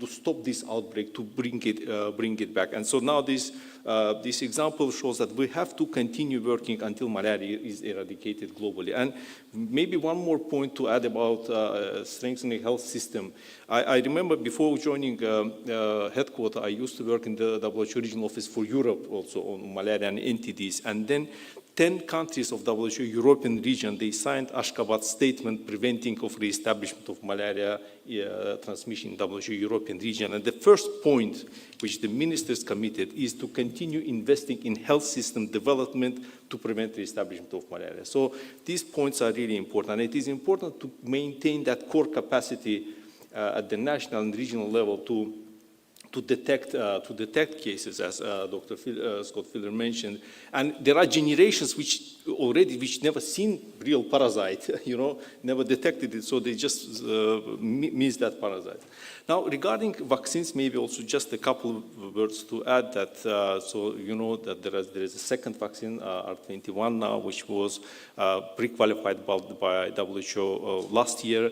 stop this outbreak, to bring it back. And so now this example shows that we have to continue working until malaria is eradicated globally. And maybe one more point to add about strengthening health system. I remember before joining headquarters, I used to work in the WHO regional office for Europe also on malaria and entities. And then 10 countries of WHO European region, they signed Ashgabat statement preventing of re-establishment of malaria transmission in WHO European region. And the first point which the ministers committed is to continue investing in health system development to prevent the establishment of malaria. So these points are really important. It is important to maintain that core capacity at the national and regional level to detect cases, as Dr. Scott-Filler mentioned. And there are generations which never seen real parasite, never detected it, so they just miss that parasite. Now, regarding vaccines, maybe also just a couple of words to add that, so you know that there is a second vaccine, R21 now, which was pre-qualified by WHO last year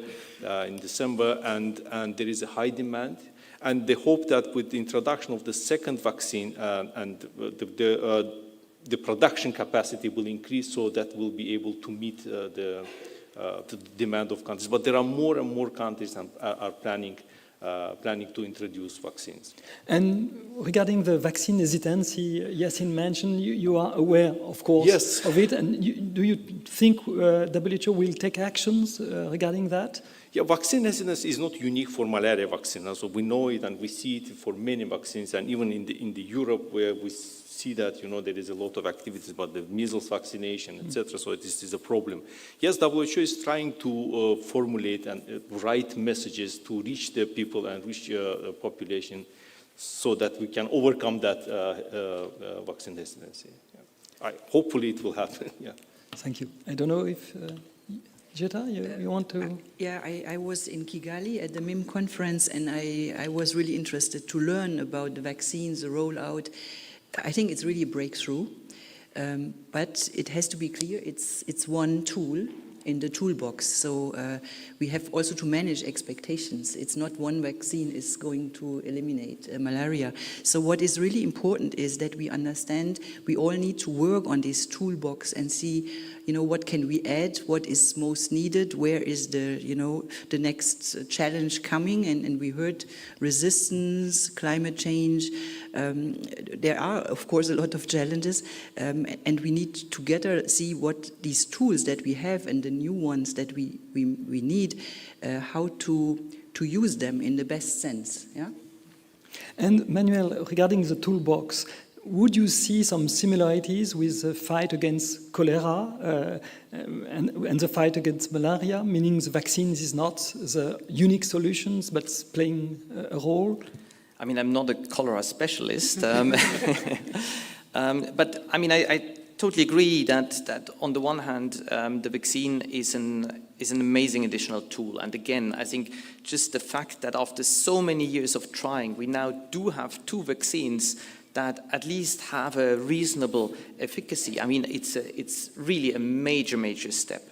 in December, and there is a high demand. And they hope that with the introduction of the second vaccine and the production capacity will increase, so that we'll be able to meet the demand of countries. But there are more and more countries that are planning to introduce vaccines. And regarding the vaccine hesitancy, Yassine mentioned, you are aware, of course, yes, of it. And do you think WHO will take actions regarding that? Yeah, vaccine hesitancy is not unique for malaria vaccine. So we know it and we see it for many vaccines, and even in the Europe where we see that there is a lot of activities about the measles vaccination, etc. So this is a problem. Yes, WHO is trying to formulate and write messages to reach the people and reach the population, so that we can overcome that vaccine hesitancy. Yeah. Hopefully it will happen. Yeah. Thank you. I don't know if. Jetta, you want to? Yeah, I was in Kigali at the MIM conference, and I was really interested to learn about the vaccines, the rollout. I think it's really a breakthrough, but it has to be clear, it's one tool in the toolbox. So we have also to manage expectations. It's not one vaccine is going to eliminate malaria. So what is really important is that we understand we all need to work on this toolbox and see, what can we add, what is most needed, where is the next challenge coming, and we heard resistance, climate change. There are, of course, a lot of challenges, and we need together see what these tools that we have and the new ones that we need, how to use them in the best sense. Yeah. And Manuel, regarding the toolbox, would you see some similarities with the fight against cholera and the fight against malaria, meaning the vaccines is not the unique solutions, but playing a role? I mean, I'm not a cholera specialist, but I mean, I totally agree that on the one hand, the vaccine is an amazing additional tool. And again, I think just the fact that after so many years of trying, we now do have two vaccines that at least have a reasonable efficacy. I mean, it's really a major, major step.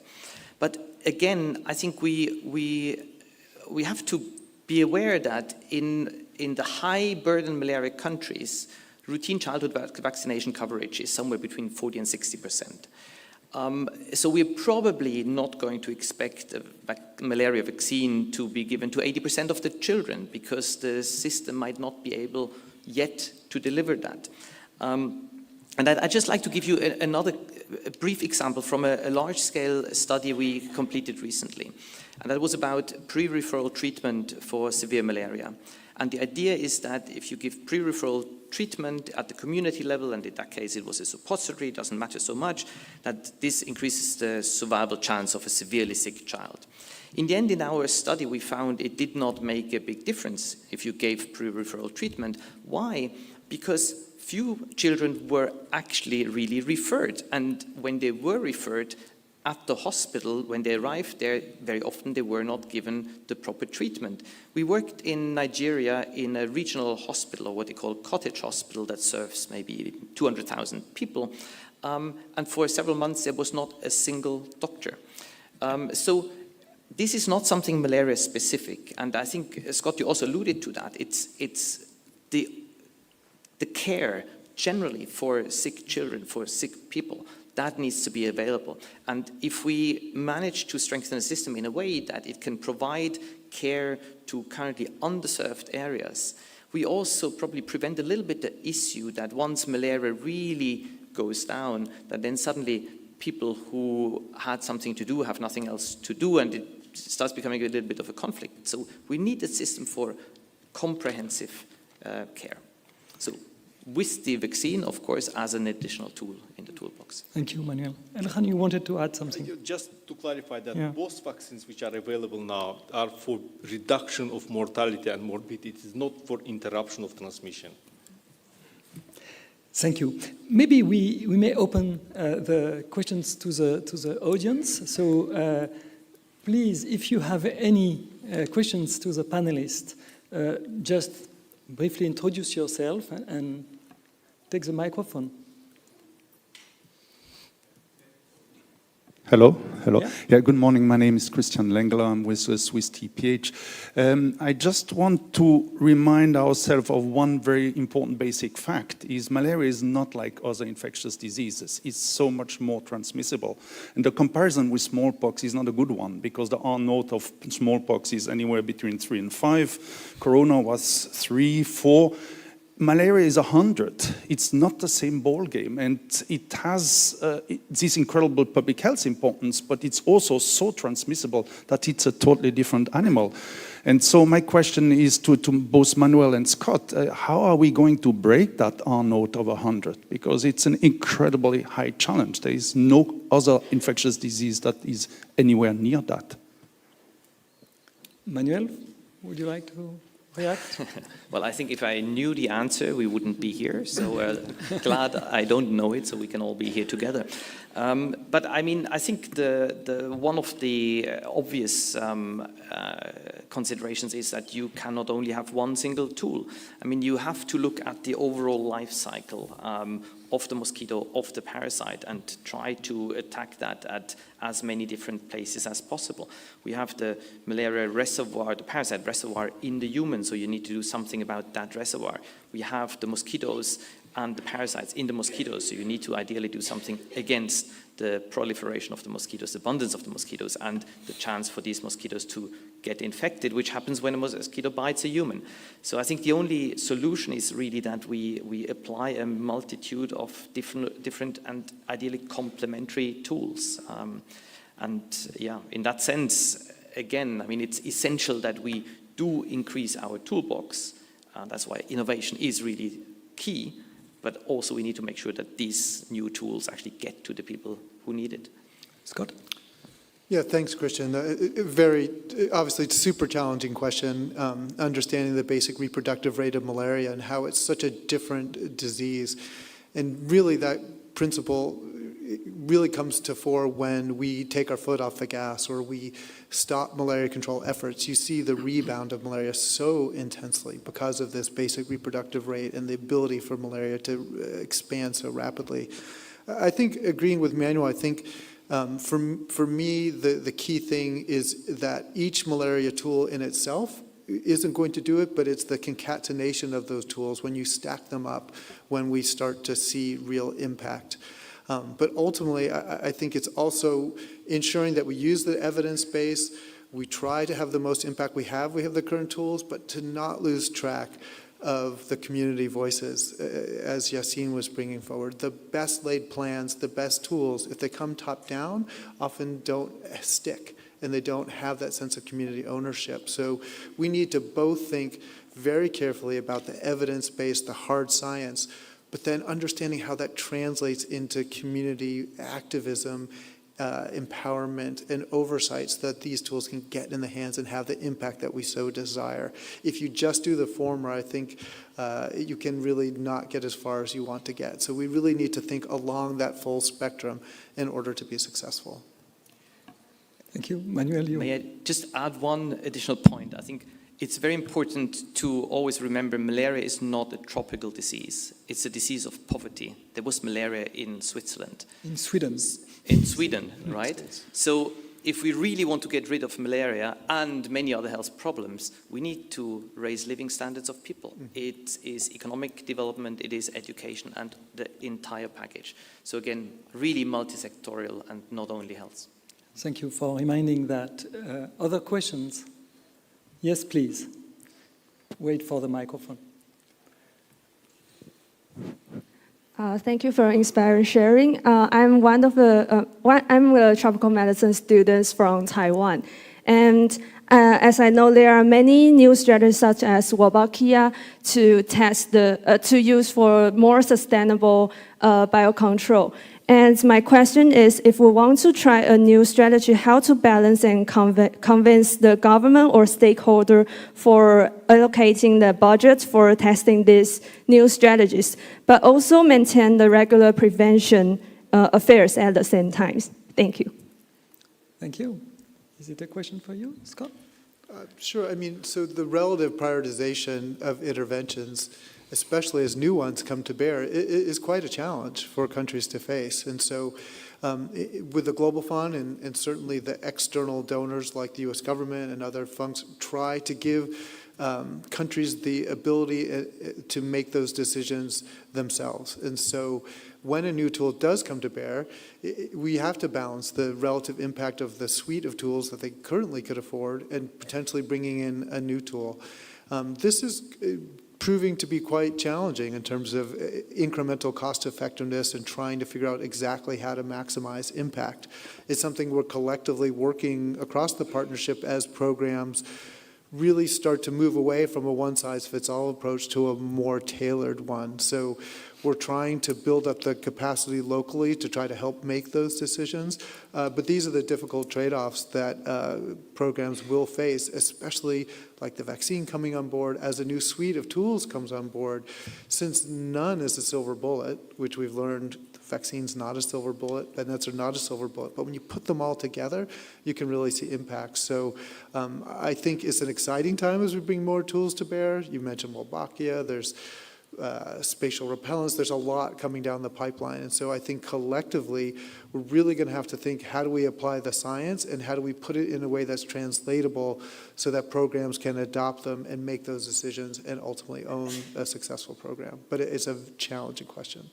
But again, I think we have to be aware that in the high burden malaria countries, routine childhood vaccination coverage is somewhere between 40 and 60%. So we're probably not going to expect a malaria vaccine to be given to 80% of the children, because the system might not be able yet to deliver that. And I'd just like to give you another brief example from a large-scale study we completed recently. And that was about pre-referral treatment for severe malaria. And the idea is that if you give pre-referral treatment at the community level, and in that case it was a suppository, it doesn't matter so much, that this increases the survival chance of a severely sick child. In the end, in our study, we found it did not make a big difference if you gave pre-referral treatment. Why? Because few children were actually really referred. And when they were referred at the hospital, when they arrived there, very often they were not given the proper treatment. We worked in Nigeria in a regional hospital, or what they call cottage hospital, that serves maybe 200,000 people. And for several months, there was not a single doctor. So this is not something malaria specific. And I think, Scott, you also alluded to that. It's the care generally for sick children, for sick people, that needs to be available. And if we manage to strengthen the system in a way that it can provide care to currently underserved areas, we also probably prevent a little bit the issue that once malaria really goes down, that then suddenly people who had something to do have nothing else to do, and it starts becoming a little bit of a conflict. So we need a system for comprehensive care. So with the vaccine, of course, as an additional tool in the toolbox. Thank you, Manuel. Elhan, you wanted to add something? Just to clarify that Yeah. most vaccines which are available now are for reduction of mortality and morbidity. It is not for interruption of transmission. Thank you. Maybe we may open the questions to the audience. So please, if you have any questions to the panelists, just briefly introduce yourself and take the microphone. Hello. Yeah. Good morning. My name is Christian Lengler. I'm with Swiss TPH. I just want to remind ourselves of one very important basic fact, is malaria is not like other infectious diseases. It's so much more transmissible. And the comparison with smallpox is not a good one, because the R0 of smallpox is anywhere between 3 and 5. Corona was 3, 4. Malaria is 100. It's not the same ball game, and it has this incredible public health importance, but it's also so transmissible that it's a totally different animal. And so my question is to both Manuel and Scott, how are we going to break that R0 of 100? Because it's an incredibly high challenge. There is no other infectious disease that is anywhere near that. Manuel, would you like to react? Well, I think if I knew the answer, we wouldn't be here. So glad I don't know it, so we can all be here together. But I mean, I think the one of the obvious considerations is that you cannot only have one single tool. I mean, you have to look at the overall life cycle of the mosquito, of the parasite, and try to attack that at as many different places as possible. We have the malaria reservoir, the parasite reservoir in the human, so you need to do something about that reservoir. We have the mosquitoes and the parasites in the mosquitoes, so you need to ideally do something against the proliferation of the mosquitoes, the abundance of the mosquitoes, and the chance for these mosquitoes to get infected, which happens when a mosquito bites a human. So I think the only solution is really that we apply a multitude of different and ideally complementary tools. And yeah, in that sense, again, I mean, it's essential that we do increase our toolbox. That's why innovation is really key. But also we need to make sure that these new tools actually get to the people who need it. Scott? Yeah, thanks, Christian. Very, obviously, it's a super challenging question, understanding the basic reproductive rate of malaria and how it's such a different disease. And really that principle it really comes to fore when we take our foot off the gas or we stop malaria control efforts. You see the rebound of malaria so intensely because of this basic reproductive rate and the ability for malaria to expand so rapidly. I think, agreeing with Manuel, I think for me, the key thing is that each malaria tool in itself isn't going to do it, but it's the concatenation of those tools when you stack them up when we start to see real impact. But ultimately, I think it's also ensuring that we use the evidence base, we try to have the most impact we have the current tools, but to not lose track of the community voices, as Yassine was bringing forward. The best laid plans, the best tools, if they come top down, often don't stick, and they don't have that sense of community ownership. So we need to both think very carefully about the evidence-based, the hard science, but then understanding how that translates into community activism, empowerment, and oversight so that these tools can get in the hands and have the impact that we so desire. If you just do the former, I think you can really not get as far as you want to get. So we really need to think along that full spectrum in order to be successful. Thank you. Manuel, you... May I just add one additional point? I think it's very important to always remember malaria is not a tropical disease. It's a disease of poverty. There was malaria in Switzerland. In Sweden. In Sweden, right? So if we really want to get rid of malaria and many other health problems, we need to raise living standards of people. It is economic development, it is education, and the entire package. So again, really multi-sectorial and not only health. Thank you for reminding that. Other questions? Yes, please. Wait for the microphone. Thank you for inspiring sharing. I'm one of the I'm a tropical medicine students from Taiwan, and as I know, there are many new strategies such as Wolbachia to test to use for more sustainable biocontrol. And my question is, if we want to try a new strategy, how to balance and convince the government or stakeholder for allocating the budget for testing these new strategies, but also maintain the regular prevention affairs at the same time? Thank you. Thank you. Is it a question for you, Scott? Sure. I mean, so the relative prioritization of interventions, especially as new ones come to bear, is quite a challenge for countries to face. And so with the Global Fund and certainly the external donors like the US government and other funds try to give countries the ability to make those decisions themselves. And so when a new tool does come to bear, we have to balance the relative impact of the suite of tools that they currently could afford and potentially bringing in a new tool. This is proving to be quite challenging in terms of incremental cost effectiveness and trying to figure out exactly how to maximize impact. It's something we're collectively working across the partnership as programs really start to move away from a one-size-fits-all approach to a more tailored one. So we're trying to build up the capacity locally to try to help make those decisions. But these are the difficult trade-offs that programs will face, especially like the vaccine coming on board, as a new suite of tools comes on board. Since none is a silver bullet, which we've learned, vaccine's not a silver bullet, bed-nets are not a silver bullet, but when you put them all together, you can really see impact. So I think it's an exciting time as we bring more tools to bear. You mentioned Wolbachia, there's spatial repellents, there's a lot coming down the pipeline. And so I think collectively, we're really going to have to think, how do we apply the science and how do we put it in a way that's translatable so that programs can adopt them and make those decisions and ultimately own a successful program. But it's a challenging question.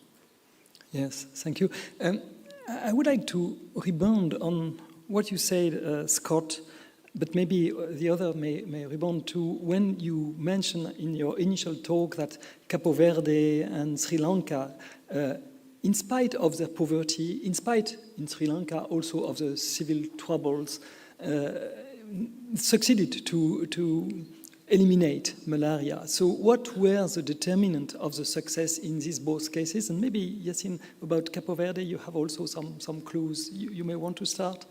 Yes, thank you. I would like to rebound on what you said, Scott, but maybe the other may rebound to when you mentioned in your initial talk that Capo Verde and Sri Lanka, in spite of their poverty, in spite in Sri Lanka also of the civil troubles, succeeded to eliminate malaria. So what were the determinant of the success in these both cases? And maybe, Yassine, about Capo Verde, you have also some clues. You may want to start.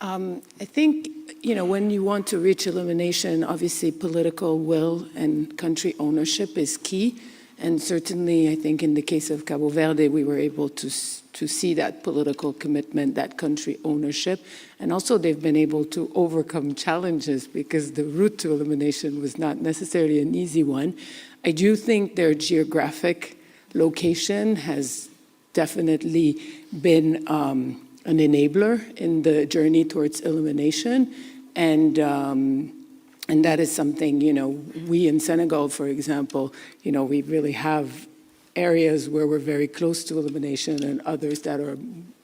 I think, when you want to reach elimination, obviously political will and country ownership is key. And certainly, I think in the case of Cabo Verde, we were able to see that political commitment, that country ownership. And also they've been able to overcome challenges because the route to elimination was not necessarily an easy one. I do think their geographic location has definitely been an enabler in the journey towards elimination. And that is something, you know, we in Senegal, for example, you know, we really have areas where we're very close to elimination and others that are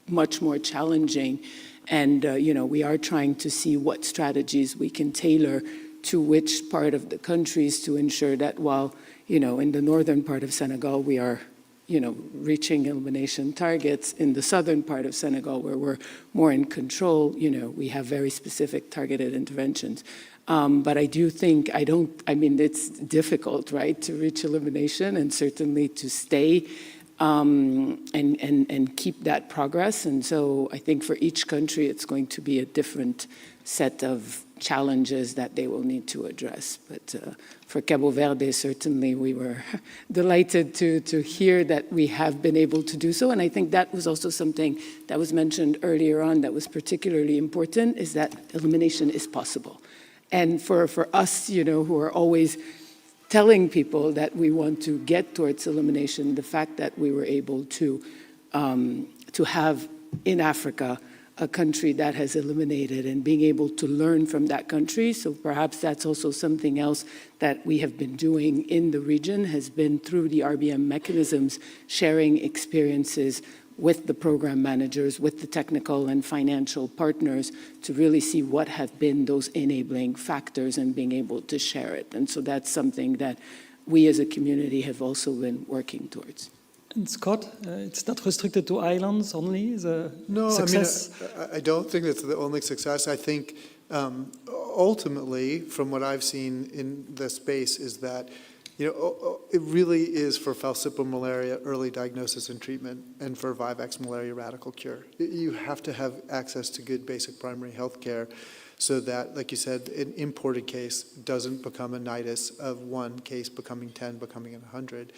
much more challenging. And, you know, we are trying to see what strategies we can tailor to which part of the countries to ensure that while, you know, in the northern part of Senegal, we are, you know, reaching elimination targets, in the southern part of Senegal, where we're more in control, you know, we have very specific targeted interventions. But I do think, I mean, it's difficult, right, to reach elimination and certainly to stay and keep that progress. And so I think for each country, it's going to be a different set of challenges that they will need to address. But for Cabo Verde, certainly we were delighted to hear that we have been able to do so. And I think that was also something that was mentioned earlier on that was particularly important, is that elimination is possible. And for us, you know, who are always telling people that we want to get towards elimination, the fact that we were able to have in Africa a country that has eliminated and being able to learn from that country. So perhaps that's also something else that we have been doing in the region, has been through the RBM mechanisms, sharing experiences with the program managers, with the technical and financial partners, to really see what have been those enabling factors and being able to share it. And so that's something that we as a community have also been working towards. And Scott, it's not restricted to islands only, the success? I mean, I don't think that's the only success. I think ultimately, from what I've seen in the space, is that, you know, it really is for falciparum malaria early diagnosis and treatment, and for Vivax malaria radical cure. You have to have access to good basic primary health care so that, like you said, an imported case doesn't become a nidus of one case becoming 10, becoming 100.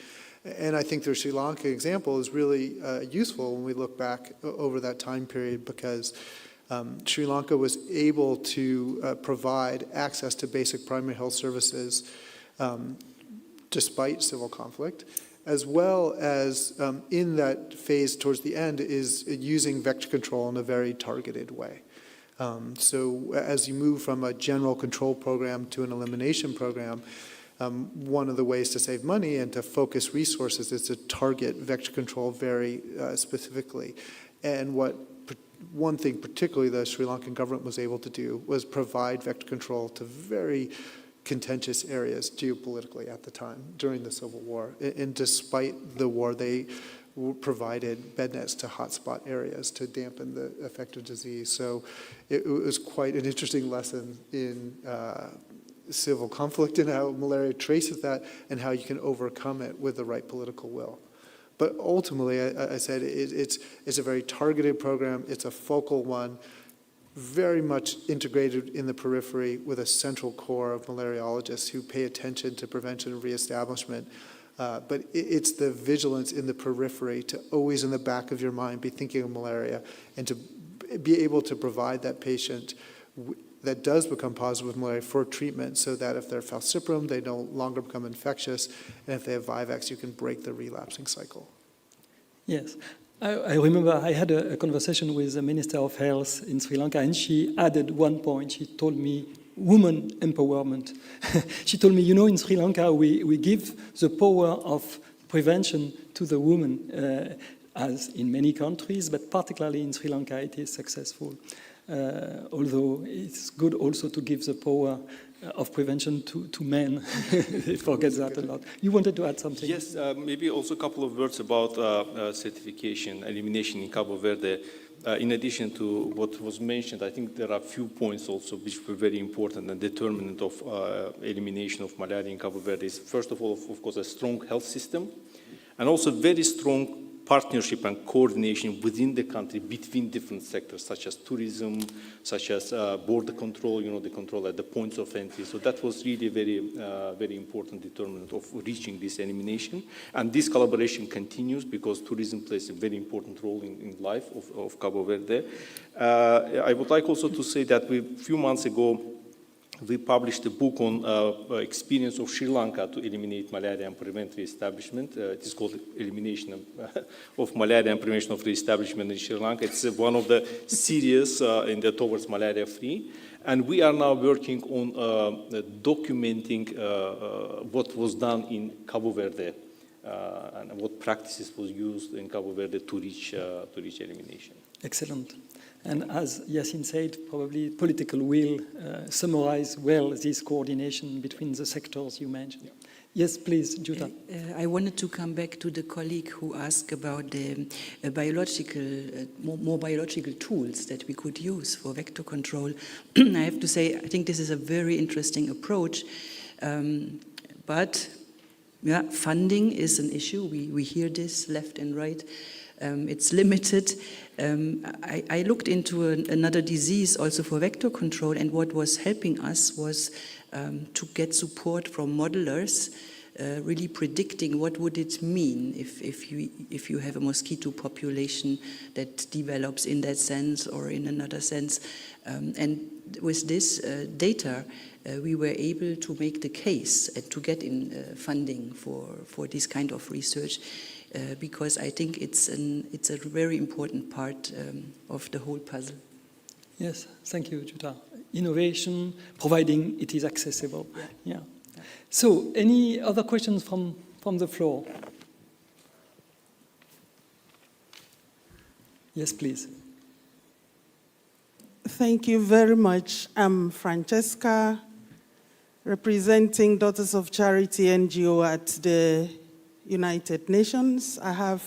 And I think the Sri Lanka example is really useful when we look back over that time period, because Sri Lanka was able to provide access to basic primary health services despite civil conflict, as well as in that phase towards the end is using vector control in a very targeted way. So as you move from a general control program to an elimination program, one of the ways to save money and to focus resources is to target vector control very specifically. And one thing particularly the Sri Lankan government was able to do was provide vector control to very contentious areas geopolitically at the time during the Civil War. And despite the war, they provided bed nets to hotspot areas to dampen the effect of disease. So it was quite an interesting lesson in civil conflict and how malaria traces that and how you can overcome it with the right political will. But ultimately, I said it's a very targeted program. It's a focal one, very much integrated in the periphery with a central core of malariologists who pay attention to prevention and reestablishment. But it's the vigilance in the periphery to always in the back of your mind be thinking of malaria and to be able to provide that patient that does become positive with malaria for treatment, so that if they're falciparum, they no longer become infectious, and if they have Vivax, you can break the relapsing cycle. Yes. I remember I had a conversation with the Minister of Health in Sri Lanka, and she added one point. She told me woman empowerment. She told me, you know, in Sri Lanka, we give the power of prevention to the woman, as in many countries, but particularly in Sri Lanka, it is successful. Although it's good also to give the power of prevention to men. They forget that a lot. You wanted to add something? Yes, maybe also a couple of words about certification, elimination in Cabo Verde. In addition to what was mentioned, I think there are a few points also which were very important and determinant of elimination of malaria in Cabo Verde. Is first of all, of course, a strong health system, and also very strong partnership and coordination within the country between different sectors, such as tourism, such as border control, the control at the points of entry. So that was really very important determinant of reaching this elimination. And this collaboration continues because tourism plays a very important role in life of Cabo Verde. I would like also to say that a few months ago, we published a book on experience of Sri Lanka to eliminate malaria and prevent re-establishment. It is called Elimination of Malaria and Prevention of Re-establishment in Sri Lanka. It's one of the series towards malaria-free. And we are now working on documenting what was done in Cabo Verde and what practices was used in Cabo Verde to reach elimination. Excellent. And as Yassine said, probably political will summarize well this coordination between the sectors you mentioned. Yeah. Yes, please, Jutta. I wanted to come back to the colleague who asked about the more biological tools that we could use for vector control. I have to say, I think this is a very interesting approach, but yeah, funding is an issue. We hear this left and right. It's limited. I looked into another disease also for vector control, and what was helping us was to get support from modelers, really predicting what would it mean if you have a mosquito population that develops in that sense or in another sense. And with this data, we were able to make the case to get in funding for this kind of research. Because I think it's a very important part of the whole puzzle. Yes, thank you, Jutta. Innovation, providing it is accessible. Yeah. So, any other questions from the floor? Yes, please. Thank you very much. I'm Francesca, representing Daughters of Charity NGO at the United Nations. I have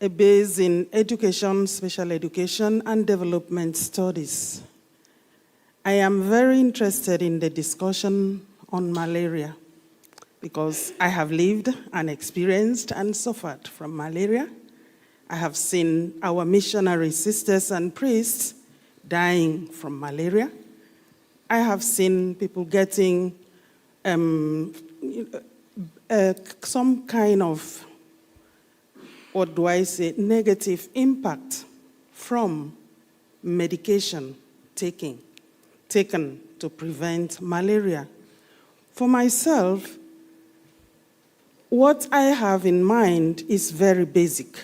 a base in education, special education, and development studies. I am very interested in the discussion on malaria because I have lived and experienced and suffered from malaria. I have seen our missionary sisters and priests dying from malaria. I have seen people getting some kind of, what do I say, negative impact from medication taken to prevent malaria. For myself, what I have in mind is very basic.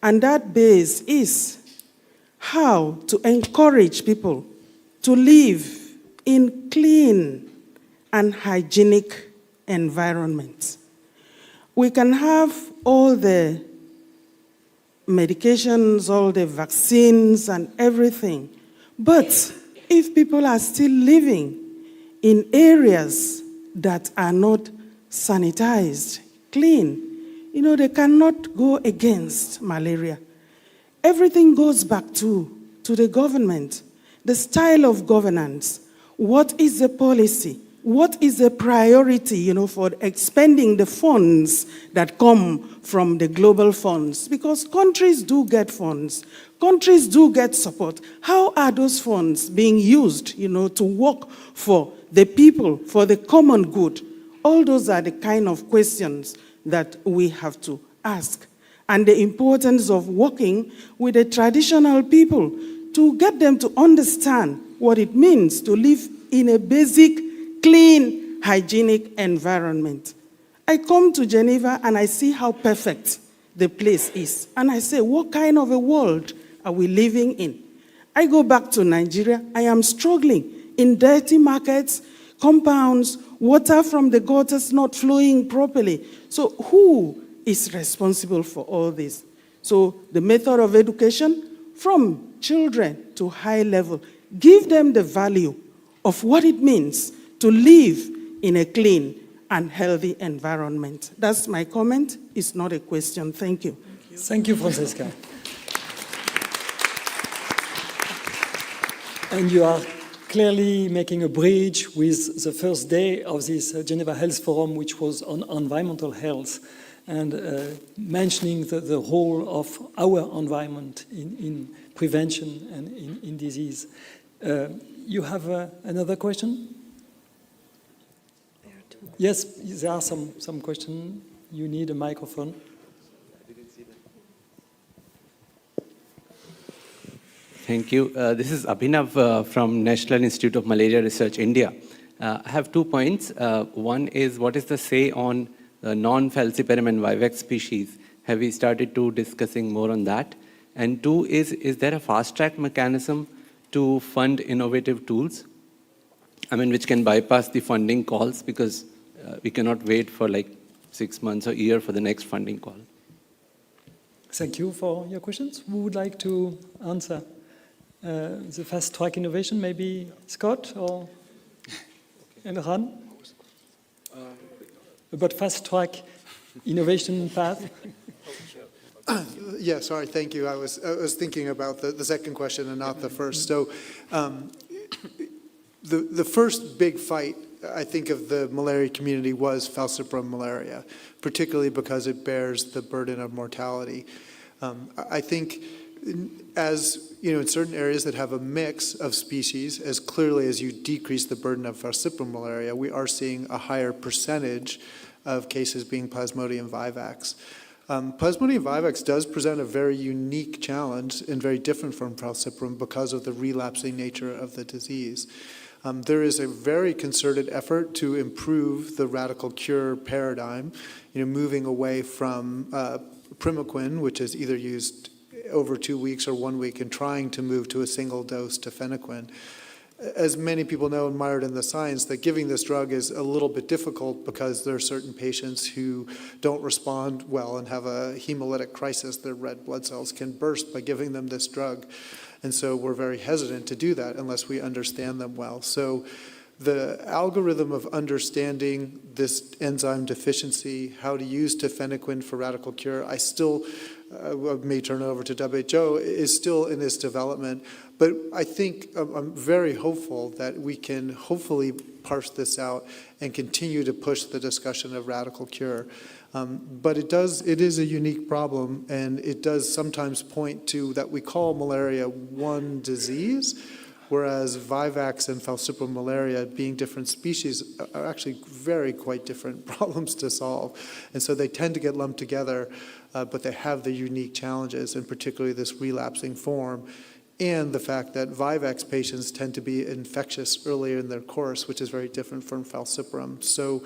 And that base is how to encourage people to live in clean and hygienic environments. We can have all the medications, all the vaccines and everything, but if people are still living in areas that are not sanitized, clean, they cannot go against malaria. Everything goes back to the government, the style of governance. What is the policy? What is the priority, for expending the funds that come from the global funds? Because countries do get funds. Countries do get support. How are those funds being used, to work for the people, for the common good? All those are the kind of questions that we have to ask. And the importance of working with the traditional people to get them to understand what it means to live in a basic, clean, hygienic environment. I come to Geneva and I see how perfect the place is. And I say, what kind of a world are we living in? I go back to Nigeria, I am struggling in dirty markets, compounds, water from the gutters not flowing properly. So who is responsible for all this? So the method of education from children to high level, give them the value of what it means to live in a clean and healthy environment. That's my comment. It's not a question. Thank you. Thank you, Francesca. And you are clearly making a bridge with the first day of this Geneva Health Forum, which was on environmental health, and mentioning the role of our environment in prevention and in disease. You have another question? Yes, there are some questions. You need a microphone. Thank you. This is Abhinav from National Institute of Malaria Research, India. I have 2 points. One is, what is the say on non-falciparum and vivax species? Have we started to discussing more on that? And 2 is there a fast-track mechanism to fund innovative tools? I mean, which can bypass the funding calls, because we cannot wait for like 6 months or a year for the next funding call. Thank you for your questions. Who would like to answer? The fast-track innovation, maybe Scott or Elran? About fast-track innovation path? Yeah, sorry, thank you. I was thinking about the second question and not the first. So the first big fight, I think, of the malaria community was falciparum malaria, particularly because it bears the burden of mortality. I think as, you know, in certain areas that have a mix of species, as clearly as you decrease the burden of falciparum malaria, we are seeing a higher percentage of cases being Plasmodium vivax. Plasmodium vivax does present a very unique challenge and very different from falciparum because of the relapsing nature of the disease. There is a very concerted effort to improve the radical cure paradigm, you know, moving away from primaquine, which is either used over 2 weeks or 1 week, and trying to move to a single dose tafenoquine. As many people know, mired in the science, that giving this drug is a little bit difficult because there are certain patients who don't respond well and have a hemolytic crisis. Their red blood cells can burst by giving them this drug. And so we're very hesitant to do that unless we understand them well. So the algorithm of understanding this enzyme deficiency, how to use tafenoquine for radical cure, I still may turn over to WHO, is still in its development. But I think I'm very hopeful that we can hopefully parse this out and continue to push the discussion of radical cure. But it is a unique problem, and it does sometimes point to that we call malaria one disease, whereas vivax and falciparum malaria, being different species, are actually quite different problems to solve. And so they tend to get lumped together, but they have the unique challenges, and particularly this relapsing form, and the fact that vivax patients tend to be infectious earlier in their course, which is very different from falciparum. So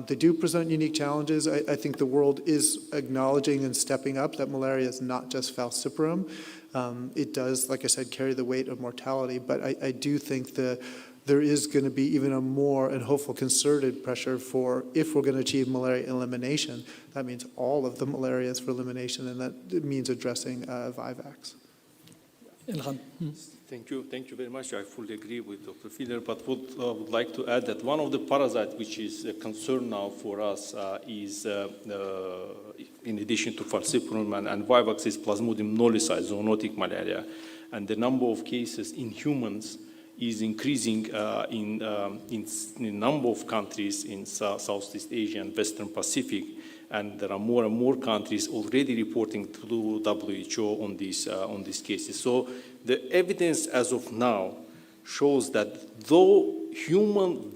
they do present unique challenges. I think the world is acknowledging and stepping up that malaria is not just falciparum. It does, like I said, carry the weight of mortality, but I do think there is going to be even a more and hopeful concerted pressure for, if we're going to achieve malaria elimination, that means all of the malarias for elimination, and that means addressing vivax. Thank you very much. I fully agree with Dr. Fiedler, but would like to add that one of the parasites which is a concern now for us is, in addition to falciparum and vivax, is Plasmodium knowledii, zoonotic malaria. And the number of cases in humans is increasing in a number of countries in Southeast Asia and Western Pacific. And there are more and more countries already reporting to WHO on these cases. So the evidence as of now shows that though human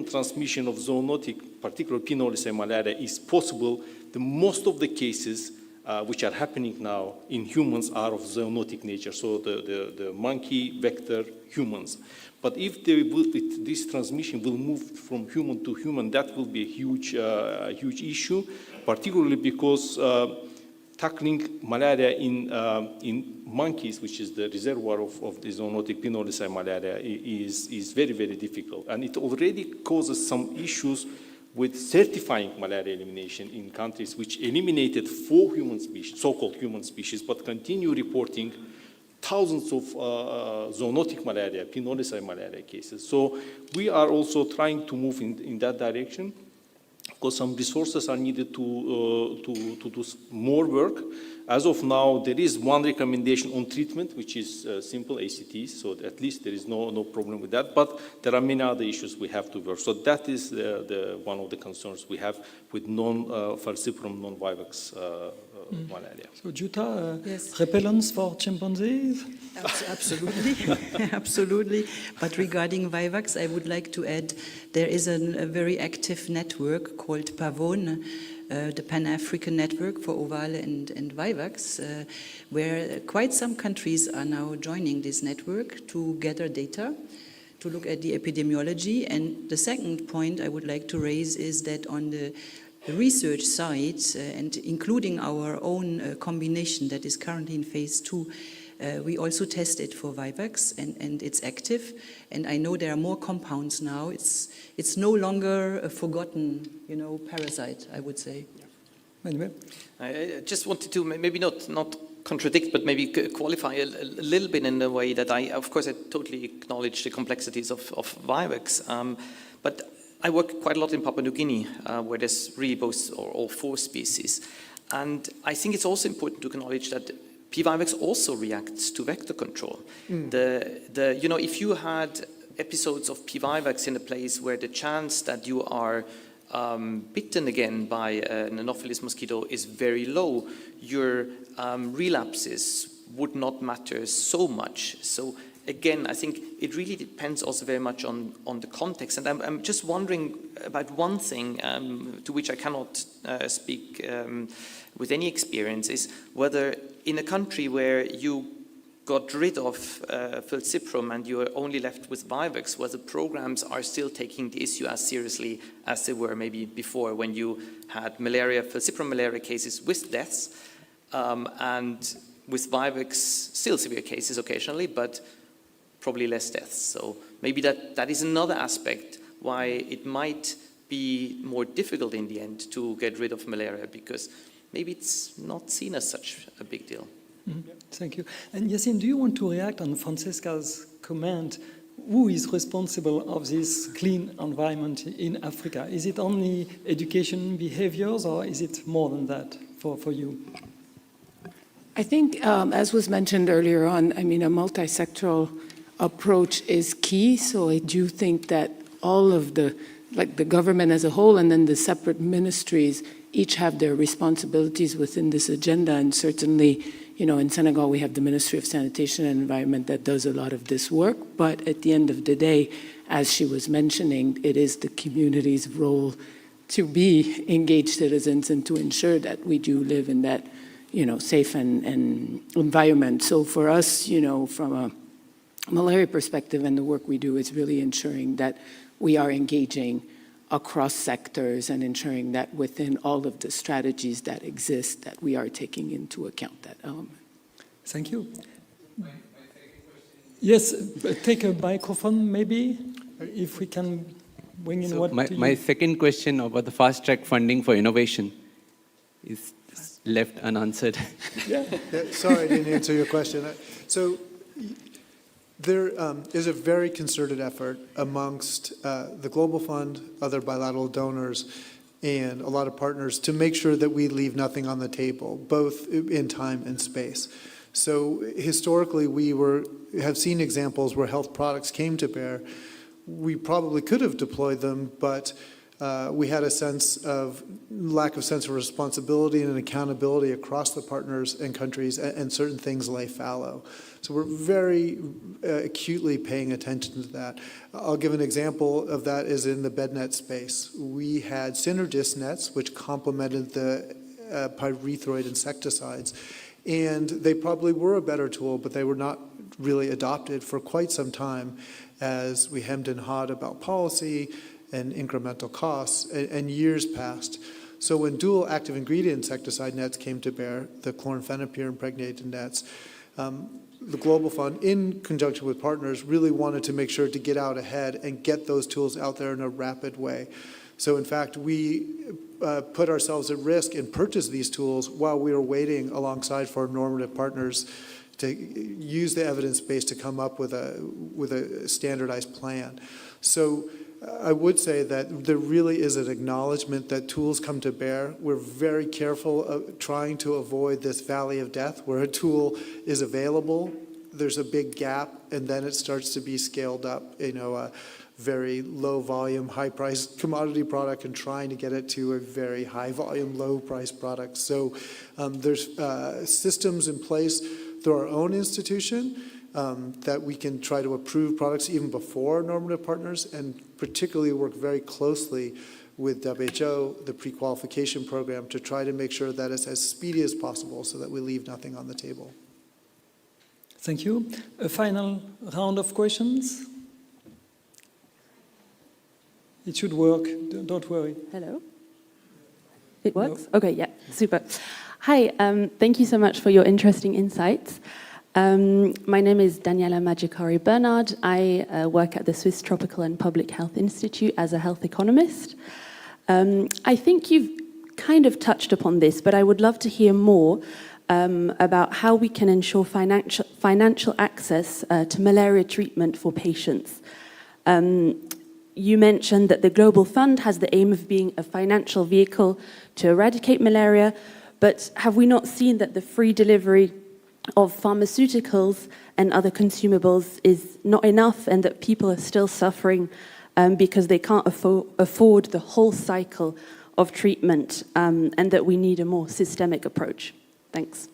transmission of zoonotic, particularly P. knowledii malaria, is possible, most of the cases which are happening now in humans are of zoonotic nature, so the monkey vector humans. But if this transmission will move from human to human, that will be a huge issue, particularly because tackling malaria in monkeys, which is the reservoir of the zoonotic P. knowledii malaria, is very, very difficult. And it already causes some issues with certifying malaria elimination in countries which eliminated 4 human species, so-called human species, but continue reporting thousands of zoonotic malaria, P. knowledii malaria cases. So we are also trying to move in that direction. because some resources are needed to do more work. As of now, there is one recommendation on treatment, which is simple ACTs, so at least there is no problem with that. But there are many other issues we have to work. So that is one of the concerns we have with falciparum non-vivax malaria. So Jutta, Yes. repellents for chimpanzees? Absolutely, absolutely. But regarding Vivax, I would like to add there is a very active network called PAVON, the Pan-African Network for Ovale and Vivax, where quite some countries are now joining this network to gather data, to look at the epidemiology. And the second point I would like to raise is that on the research side, and including our own combination that is currently in phase 2, we also test it for Vivax, and it's active. And I know there are more compounds now. It's no longer a forgotten, parasite, I would say. Anyway. I just wanted to maybe not contradict, but maybe qualify a little bit in the way that I totally acknowledge the complexities of Vivax. But I work quite a lot in Papua New Guinea, where there's really both or all 4 species. And I think it's also important to acknowledge that P-Vivax also reacts to vector control. If you had episodes of P-Vivax in a place where the chance that you are bitten again by an Anopheles mosquito is very low, your relapses would not matter so much. So again, I think it really depends also very much on the context. And I'm just wondering about one thing to which I cannot speak with any experience, is whether in a country where you got rid of falciparum and you are only left with Vivax, whether programs are still taking the issue as seriously as they were maybe before, when you had falciparum malaria cases with deaths, and with Vivax still severe cases occasionally, but probably less deaths. So maybe that is another aspect why it might be more difficult in the end to get rid of malaria, because maybe it's not seen as such a big deal. Mm-hmm. Thank you. And Yassine, do you want to react on Francesca's comment? Who is responsible of this clean environment in Africa? Is it only education behaviors, or is it more than that for you? I think, as was mentioned earlier on, a multi-sectoral approach is key. So I do think that all of the government as a whole and then the separate ministries each have their responsibilities within this agenda. And certainly, in Senegal, we have the Ministry of Sanitation and Environment that does a lot of this work. But at the end of the day, as she was mentioning, it is the community's role to be engaged citizens and to ensure that we do live in that, safe and environment. So for us, from a malaria perspective and the work we do is really ensuring that we are engaging across sectors and ensuring that within all of the strategies that exist, that we are taking into account that element. Thank you. Yes, take a microphone maybe, if we can bring in so what my second question about the fast-track funding for innovation is left unanswered. Yeah, sorry, I didn't answer your question. So there is a very concerted effort amongst the Global Fund, other bilateral donors, and a lot of partners to make sure that we leave nothing on the table, both in time and space. So historically, we have seen examples where health products came to bear. We probably could have deployed them, but we had a lack of sense of responsibility and accountability across the partners and countries, and certain things lay fallow. So we're very acutely paying attention to that. I'll give an example of that is in the bed net space. We had synergist nets, which complemented the pyrethroid insecticides, and they probably were a better tool, but they were not really adopted for quite some time as we hemmed and hawed about policy and incremental costs, and years passed. So when dual active ingredient insecticide nets came to bear, the chloramphenicol impregnated nets, the Global Fund, in conjunction with partners, really wanted to make sure to get out ahead and get those tools out there in a rapid way. So in fact, we put ourselves at risk and purchased these tools while we were waiting alongside for normative partners to use the evidence base to come up with a standardized plan. So I would say that there really is an acknowledgement that tools come to bear. We're very careful of trying to avoid this valley of death where a tool is available, there's a big gap, and then it starts to be scaled up, a very low volume, high price commodity product and trying to get it to a very high volume, low price product. So there's systems in place through our own institution that we can try to approve products even before normative partners, and particularly work very closely with WHO, the pre-qualification program, to try to make sure that it's as speedy as possible so that we leave nothing on the table. Thank you. A final round of questions? It should work, don't worry. Hello? It works? No. Okay, yeah, super. Hi, thank you so much for your interesting insights. My name is Daniela Maggiacari-Bernard. I work at the Swiss Tropical and Public Health Institute as a health economist. I think you've kind of touched upon this, but I would love to hear more about how we can ensure financial access to malaria treatment for patients. You mentioned that the Global Fund has the aim of being a financial vehicle to eradicate malaria, but have we not seen that the free delivery of pharmaceuticals and other consumables is not enough, and that people are still suffering because they can't afford the whole cycle of treatment, and that we need a more systemic approach? Thanks.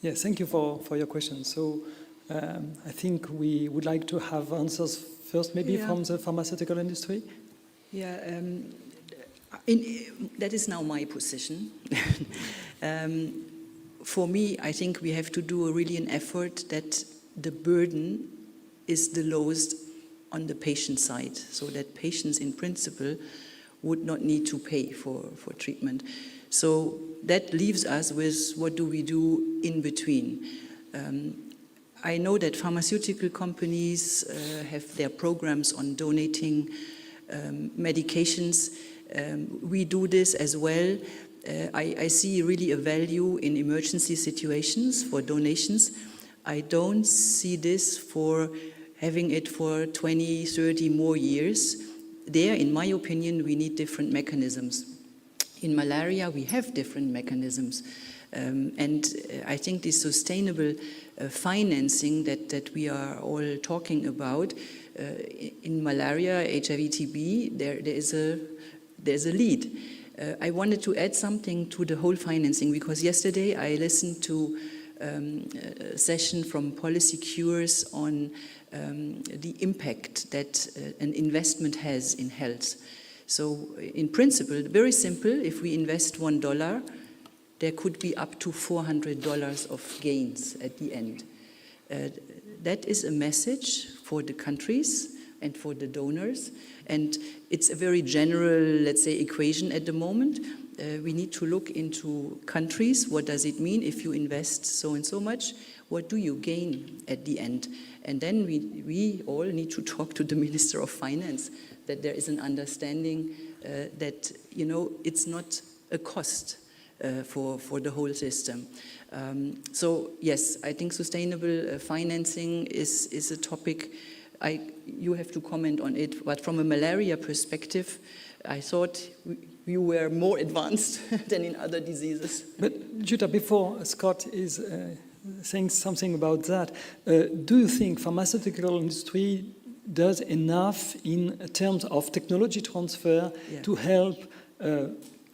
Yes, thank you for your question. So I think we would like to have answers first, maybe from the pharmaceutical industry. Yeah, that is now my position. For me, I think we have to do really an effort that the burden is the lowest on the patient side, so that patients in principle would not need to pay for treatment. So that leaves us with what do we do in between. I know that pharmaceutical companies have their programs on donating medications. We do this as well. I see really a value in emergency situations for donations. I don't see this for having it for 20, 30 more years. There, in my opinion, we need different mechanisms. In malaria, we have different mechanisms. And I think the sustainable financing that we are all talking about, in malaria, HIV, TB, there's a lead. I wanted to add something to the whole financing, because yesterday I listened to a session from Policy Cures on the impact that an investment has in health. So in principle, very simple, if we invest $1, there could be up to $400 of gains at the end. That is a message for the countries and for the donors, and it's a very general, let's say, equation at the moment. We need to look into countries. What does it mean if you invest so and so much? What do you gain at the end? And then we all need to talk to the Minister of Finance, that there is an understanding that, you know, it's not a cost for the whole system. So yes, I think sustainable financing is a topic. You have to comment on it, but from a malaria perspective, I thought you were more advanced than in other diseases. But Jutta, before Scott is saying something about that, do you think pharmaceutical industry does enough in terms of technology transfer to help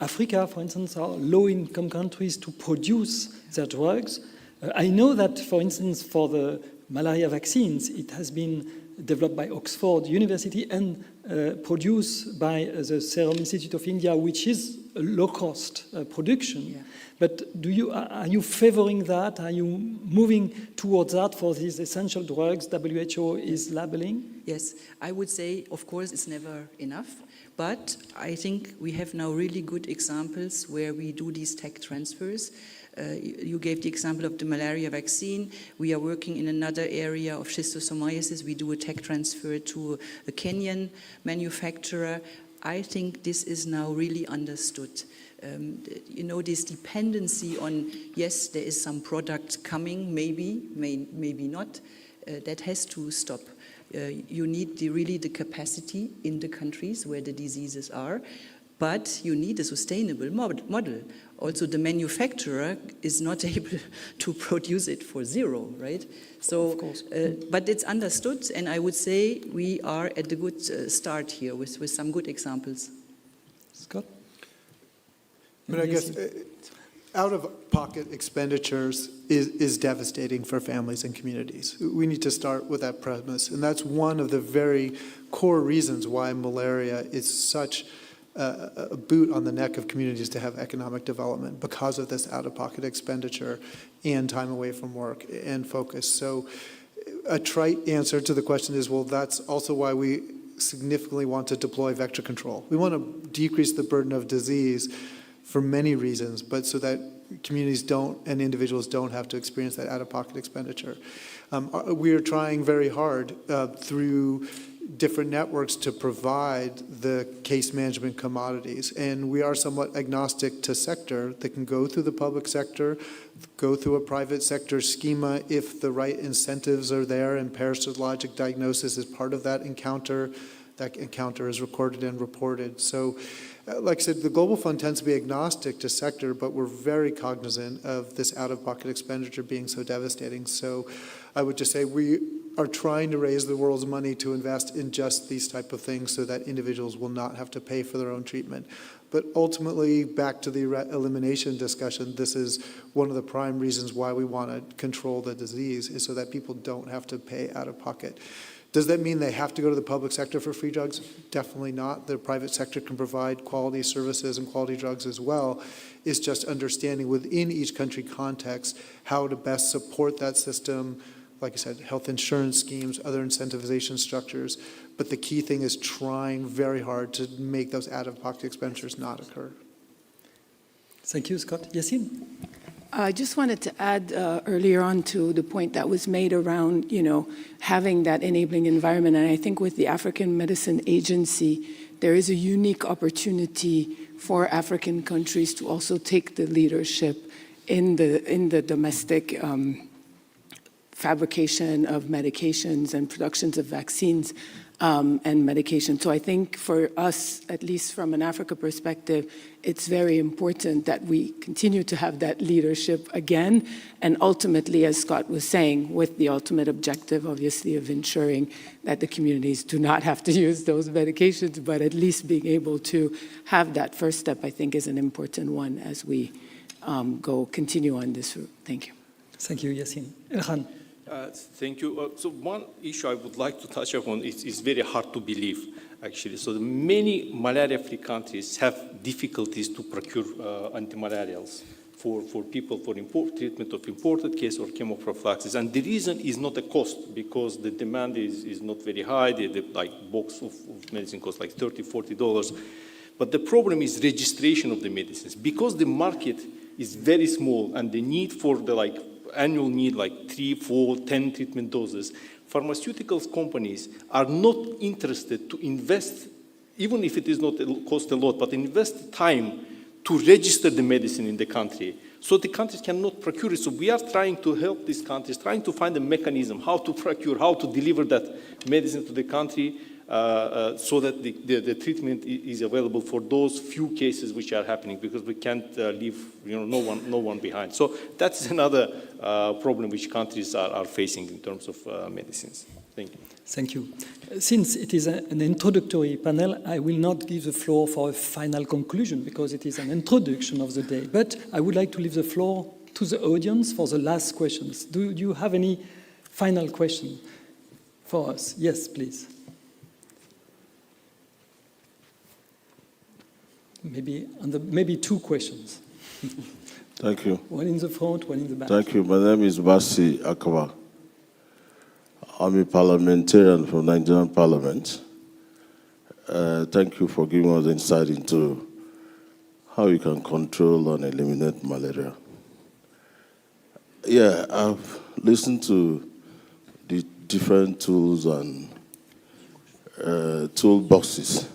Africa, for instance, or low-income countries to produce their drugs? I know that, for instance, for the malaria vaccines, it has been developed by Oxford University and produced by the Serum Institute of India, which is a low-cost production. Yeah. But are you favoring that? Are you moving towards that for these essential drugs WHO is labeling? Yes, I would say, of course, it's never enough. But I think we have now really good examples where we do these tech transfers. You gave the example of the malaria vaccine. We are working in another area of schistosomiasis. We do a tech transfer to a Kenyan manufacturer. I think this is now really understood. You know, this dependency on, yes, there is some product coming, maybe not, that has to stop. You need really the capacity in the countries where the diseases are, but you need a sustainable model. Also, the manufacturer is not able to produce it for zero, right? So, of course. But it's understood, and I would say we are at a good start here with some good examples. Scott? But I guess out-of-pocket expenditures is devastating for families and communities. We need to start with that premise, and that's one of the very core reasons why malaria is such a boot on the neck of communities to have economic development, because of this out-of-pocket expenditure and time away from work and focus. So a trite answer to the question is, well, that's also why we significantly want to deploy vector control. We want to decrease the burden of disease for many reasons, but so that communities don't and individuals don't have to experience that out-of-pocket expenditure. We are trying very hard through different networks to provide the case management commodities, and we are somewhat agnostic to sector. That can go through the public sector, go through a private sector schema if the right incentives are there, and parasitologic diagnosis is part of that encounter. That encounter is recorded and reported. So, like I said, the Global Fund tends to be agnostic to sector, but we're very cognizant of this out-of-pocket expenditure being so devastating. So I would just say we are trying to raise the world's money to invest in just these type of things so that individuals will not have to pay for their own treatment. But ultimately, back to the elimination discussion, this is one of the prime reasons why we want to control the disease, is so that people don't have to pay out of pocket. Does that mean they have to go to the public sector for free drugs? Definitely not. The private sector can provide quality services and quality drugs as well. It's just understanding within each country context how to best support that system. Like I said, health insurance schemes, other incentivization structures. But the key thing is trying very hard to make those out-of-pocket expenditures not occur. Thank you, Scott. Yassine? I just wanted to add earlier on to the point that was made around, having that enabling environment. And I think with the African Medicine Agency, there is a unique opportunity for African countries to also take the leadership in the domestic fabrication of medications and productions of vaccines and medication. So I think for us, at least from an Africa perspective, it's very important that we continue to have that leadership again, and ultimately, as Scott was saying, with the ultimate objective, obviously, of ensuring that the communities do not have to use those medications, but at least being able to have that first step, I think, is an important one as we continue on this route. Thank you. Thank you, Yassine. Elhan? Thank you. So one issue I would like to touch upon is very hard to believe, actually. So many malaria-free countries have difficulties to procure antimalarials for people for treatment of imported case or chemoprophylaxis. And the reason is not the cost, because the demand is not very high. The box of medicine costs like $30, $40. But the problem is registration of the medicines. Because the market is very small and the need for the annual need, 3, 4, 10 treatment doses, pharmaceuticals companies are not interested to invest, even if it is not cost a lot, but invest time to register the medicine in the country. So the countries cannot procure it. So we are trying to help these countries, trying to find a mechanism, how to procure, how to deliver that medicine to the country, so that the treatment is available for those few cases which are happening, because we can't leave no one behind. So that's another problem which countries are facing in terms of medicines. Thank you. Thank you. Since it is an introductory panel, I will not give the floor for a final conclusion, because it is an introduction of the day. But I would like to leave the floor to the audience for the last questions. Do you have any final question for us? Yes, please. Maybe two questions. Thank you. One in the front, one in the back. Thank you. My name is Basi Akawa. I'm a parliamentarian from Nigerian Parliament. Thank you for giving us insight into how you can control and eliminate malaria. Yeah, I've listened to the different tools and toolboxes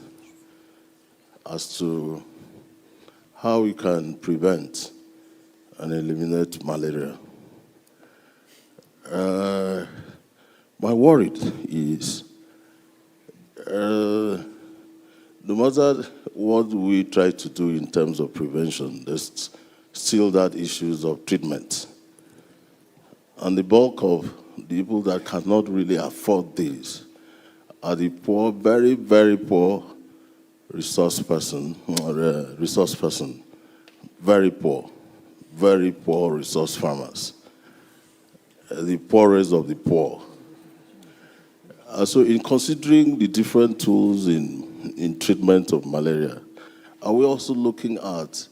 as to how we can prevent and eliminate malaria. My worry is, no matter what we try to do in terms of prevention, there's still that issues of treatment. And the bulk of the people that cannot really afford this are the poor, very, very poor resource person, very poor resource farmers, the poorest of the poor. So in considering the different tools in treatment of malaria, are we also looking at,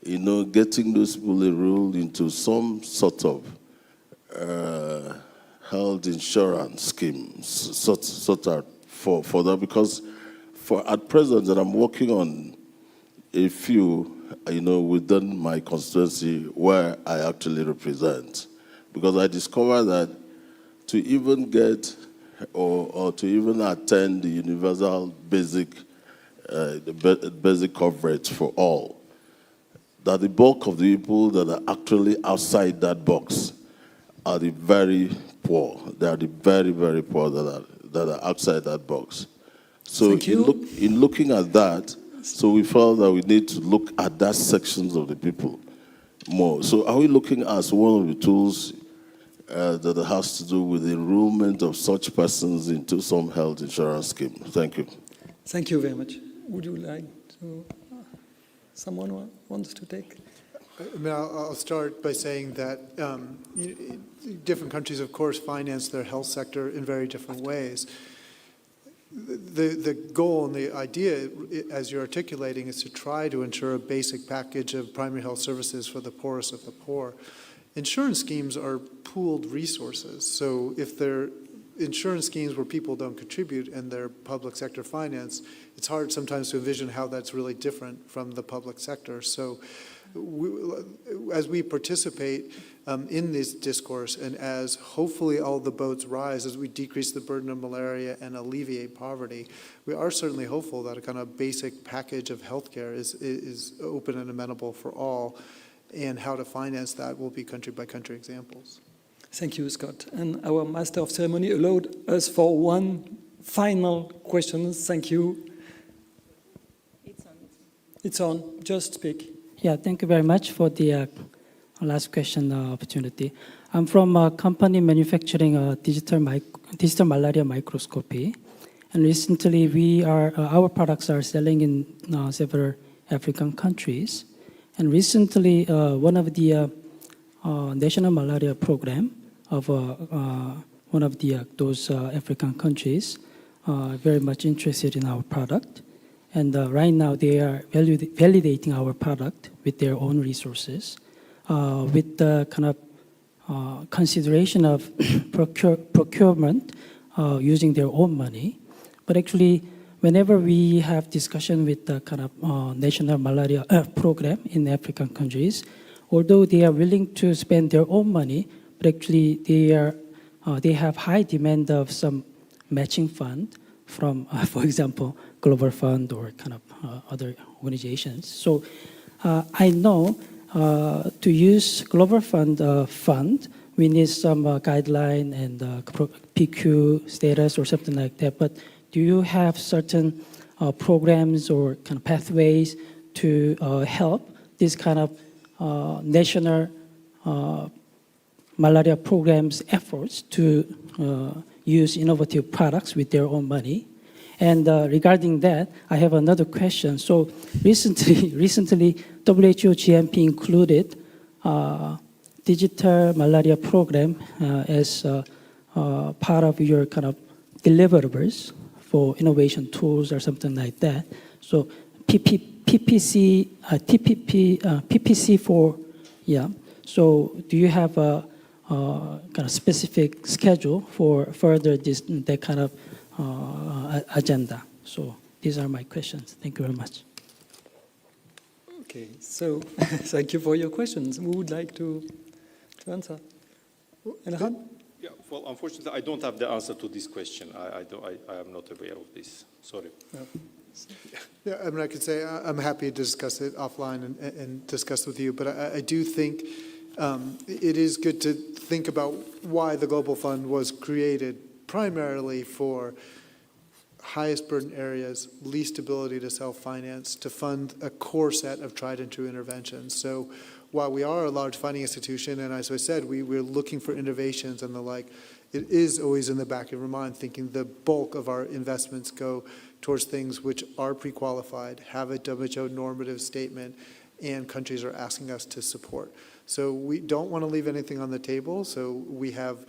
getting those people enrolled into some sort of health insurance schemes, sort of for that? Because at present that I'm working on a few, within my constituency where I actually represent, because I discovered that to even get or to even attend the universal basic coverage for all, that the bulk of the people that are actually outside that box are the very poor. They are the very, very poor that are outside that box. So in looking at that, so we felt that we need to look at that sections of the people more. So are we looking at one of the tools that has to do with the enrollment of such persons into some health insurance scheme? Thank you. Thank you very much. Would you like to, someone wants to take? I mean, I'll start by saying that different countries, of course, finance their health sector in very different ways. The goal and the idea, as you're articulating, is to try to ensure a basic package of primary health services for the poorest of the poor. Insurance schemes are pooled resources. So if they're insurance schemes where people don't contribute and they're public sector finance, it's hard sometimes to envision how that's really different from the public sector. So as we participate in this discourse, and as hopefully all the boats rise, as we decrease the burden of malaria and alleviate poverty, we are certainly hopeful that a kind of basic package of healthcare is open and amenable for all, and how to finance that will be country-by-country examples. Thank you, Scott. And our Master of Ceremony allowed us for one final question. Thank you. It's on. Just speak. Yeah, thank you very much for the last question opportunity. I'm from a company manufacturing digital malaria microscopy, and recently our products are selling in several African countries. And recently, one of the national malaria program of one of those African countries very much interested in our product. And right now, they are validating our product with their own resources, with the kind of consideration of procurement using their own money. But actually, whenever we have discussion with the kind of national malaria program in African countries, although they are willing to spend their own money, but actually they have high demand of some matching fund from, for example, Global Fund or kind of other organizations. So I know to use Global Fund, we need some guideline and PQ status or something like that. But do you have certain programs or kind of pathways to help this kind of national malaria programs efforts to use innovative products with their own money? And regarding that, I have another question. So recently, WHO GMP included digital malaria program as part of your kind of deliverables for innovation tools or something like that. So PPC4, yeah. So do you have a kind of specific schedule for further that kind of agenda? So these are my questions. Thank you very much. Okay, so thank you for your questions. Who would like to answer? Elhan? Yeah, well, unfortunately, I don't have the answer to this question. I am not aware of this. Sorry. No. Yeah, I mean, I could say I'm happy to discuss it offline and discuss with you, but I do think it is good to think about why the Global Fund was created primarily for highest burden areas, least ability to self-finance, to fund a core set of tried and true interventions. So while we are a large funding institution, and as I said, we're looking for innovations and the like, it is always in the back of your mind thinking the bulk of our investments go towards things which are pre-qualified, have a WHO normative statement, and countries are asking us to support. So we don't want to leave anything on the table. So we have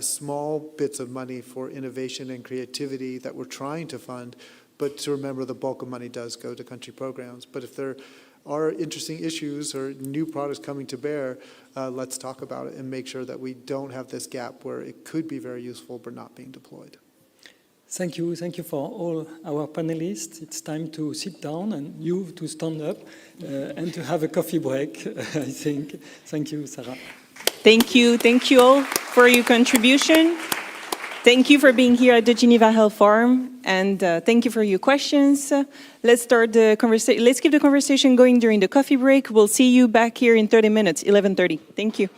small bits of money for innovation and creativity that we're trying to fund, but to remember the bulk of money does go to country programs. But if there are interesting issues or new products coming to bear, let's talk about it and make sure that we don't have this gap where it could be very useful but not being deployed. Thank you for all our panelists. It's time to sit down and you to stand up and to have a coffee break, I think. Thank you, Sarah. Thank you all for your contribution. Thank you for being here at the Geneva Health Forum, and thank you for your questions. Let's start the conversation. Let's keep the conversation going during the coffee break. We'll see you back here in 30 minutes, 11:30. Thank you.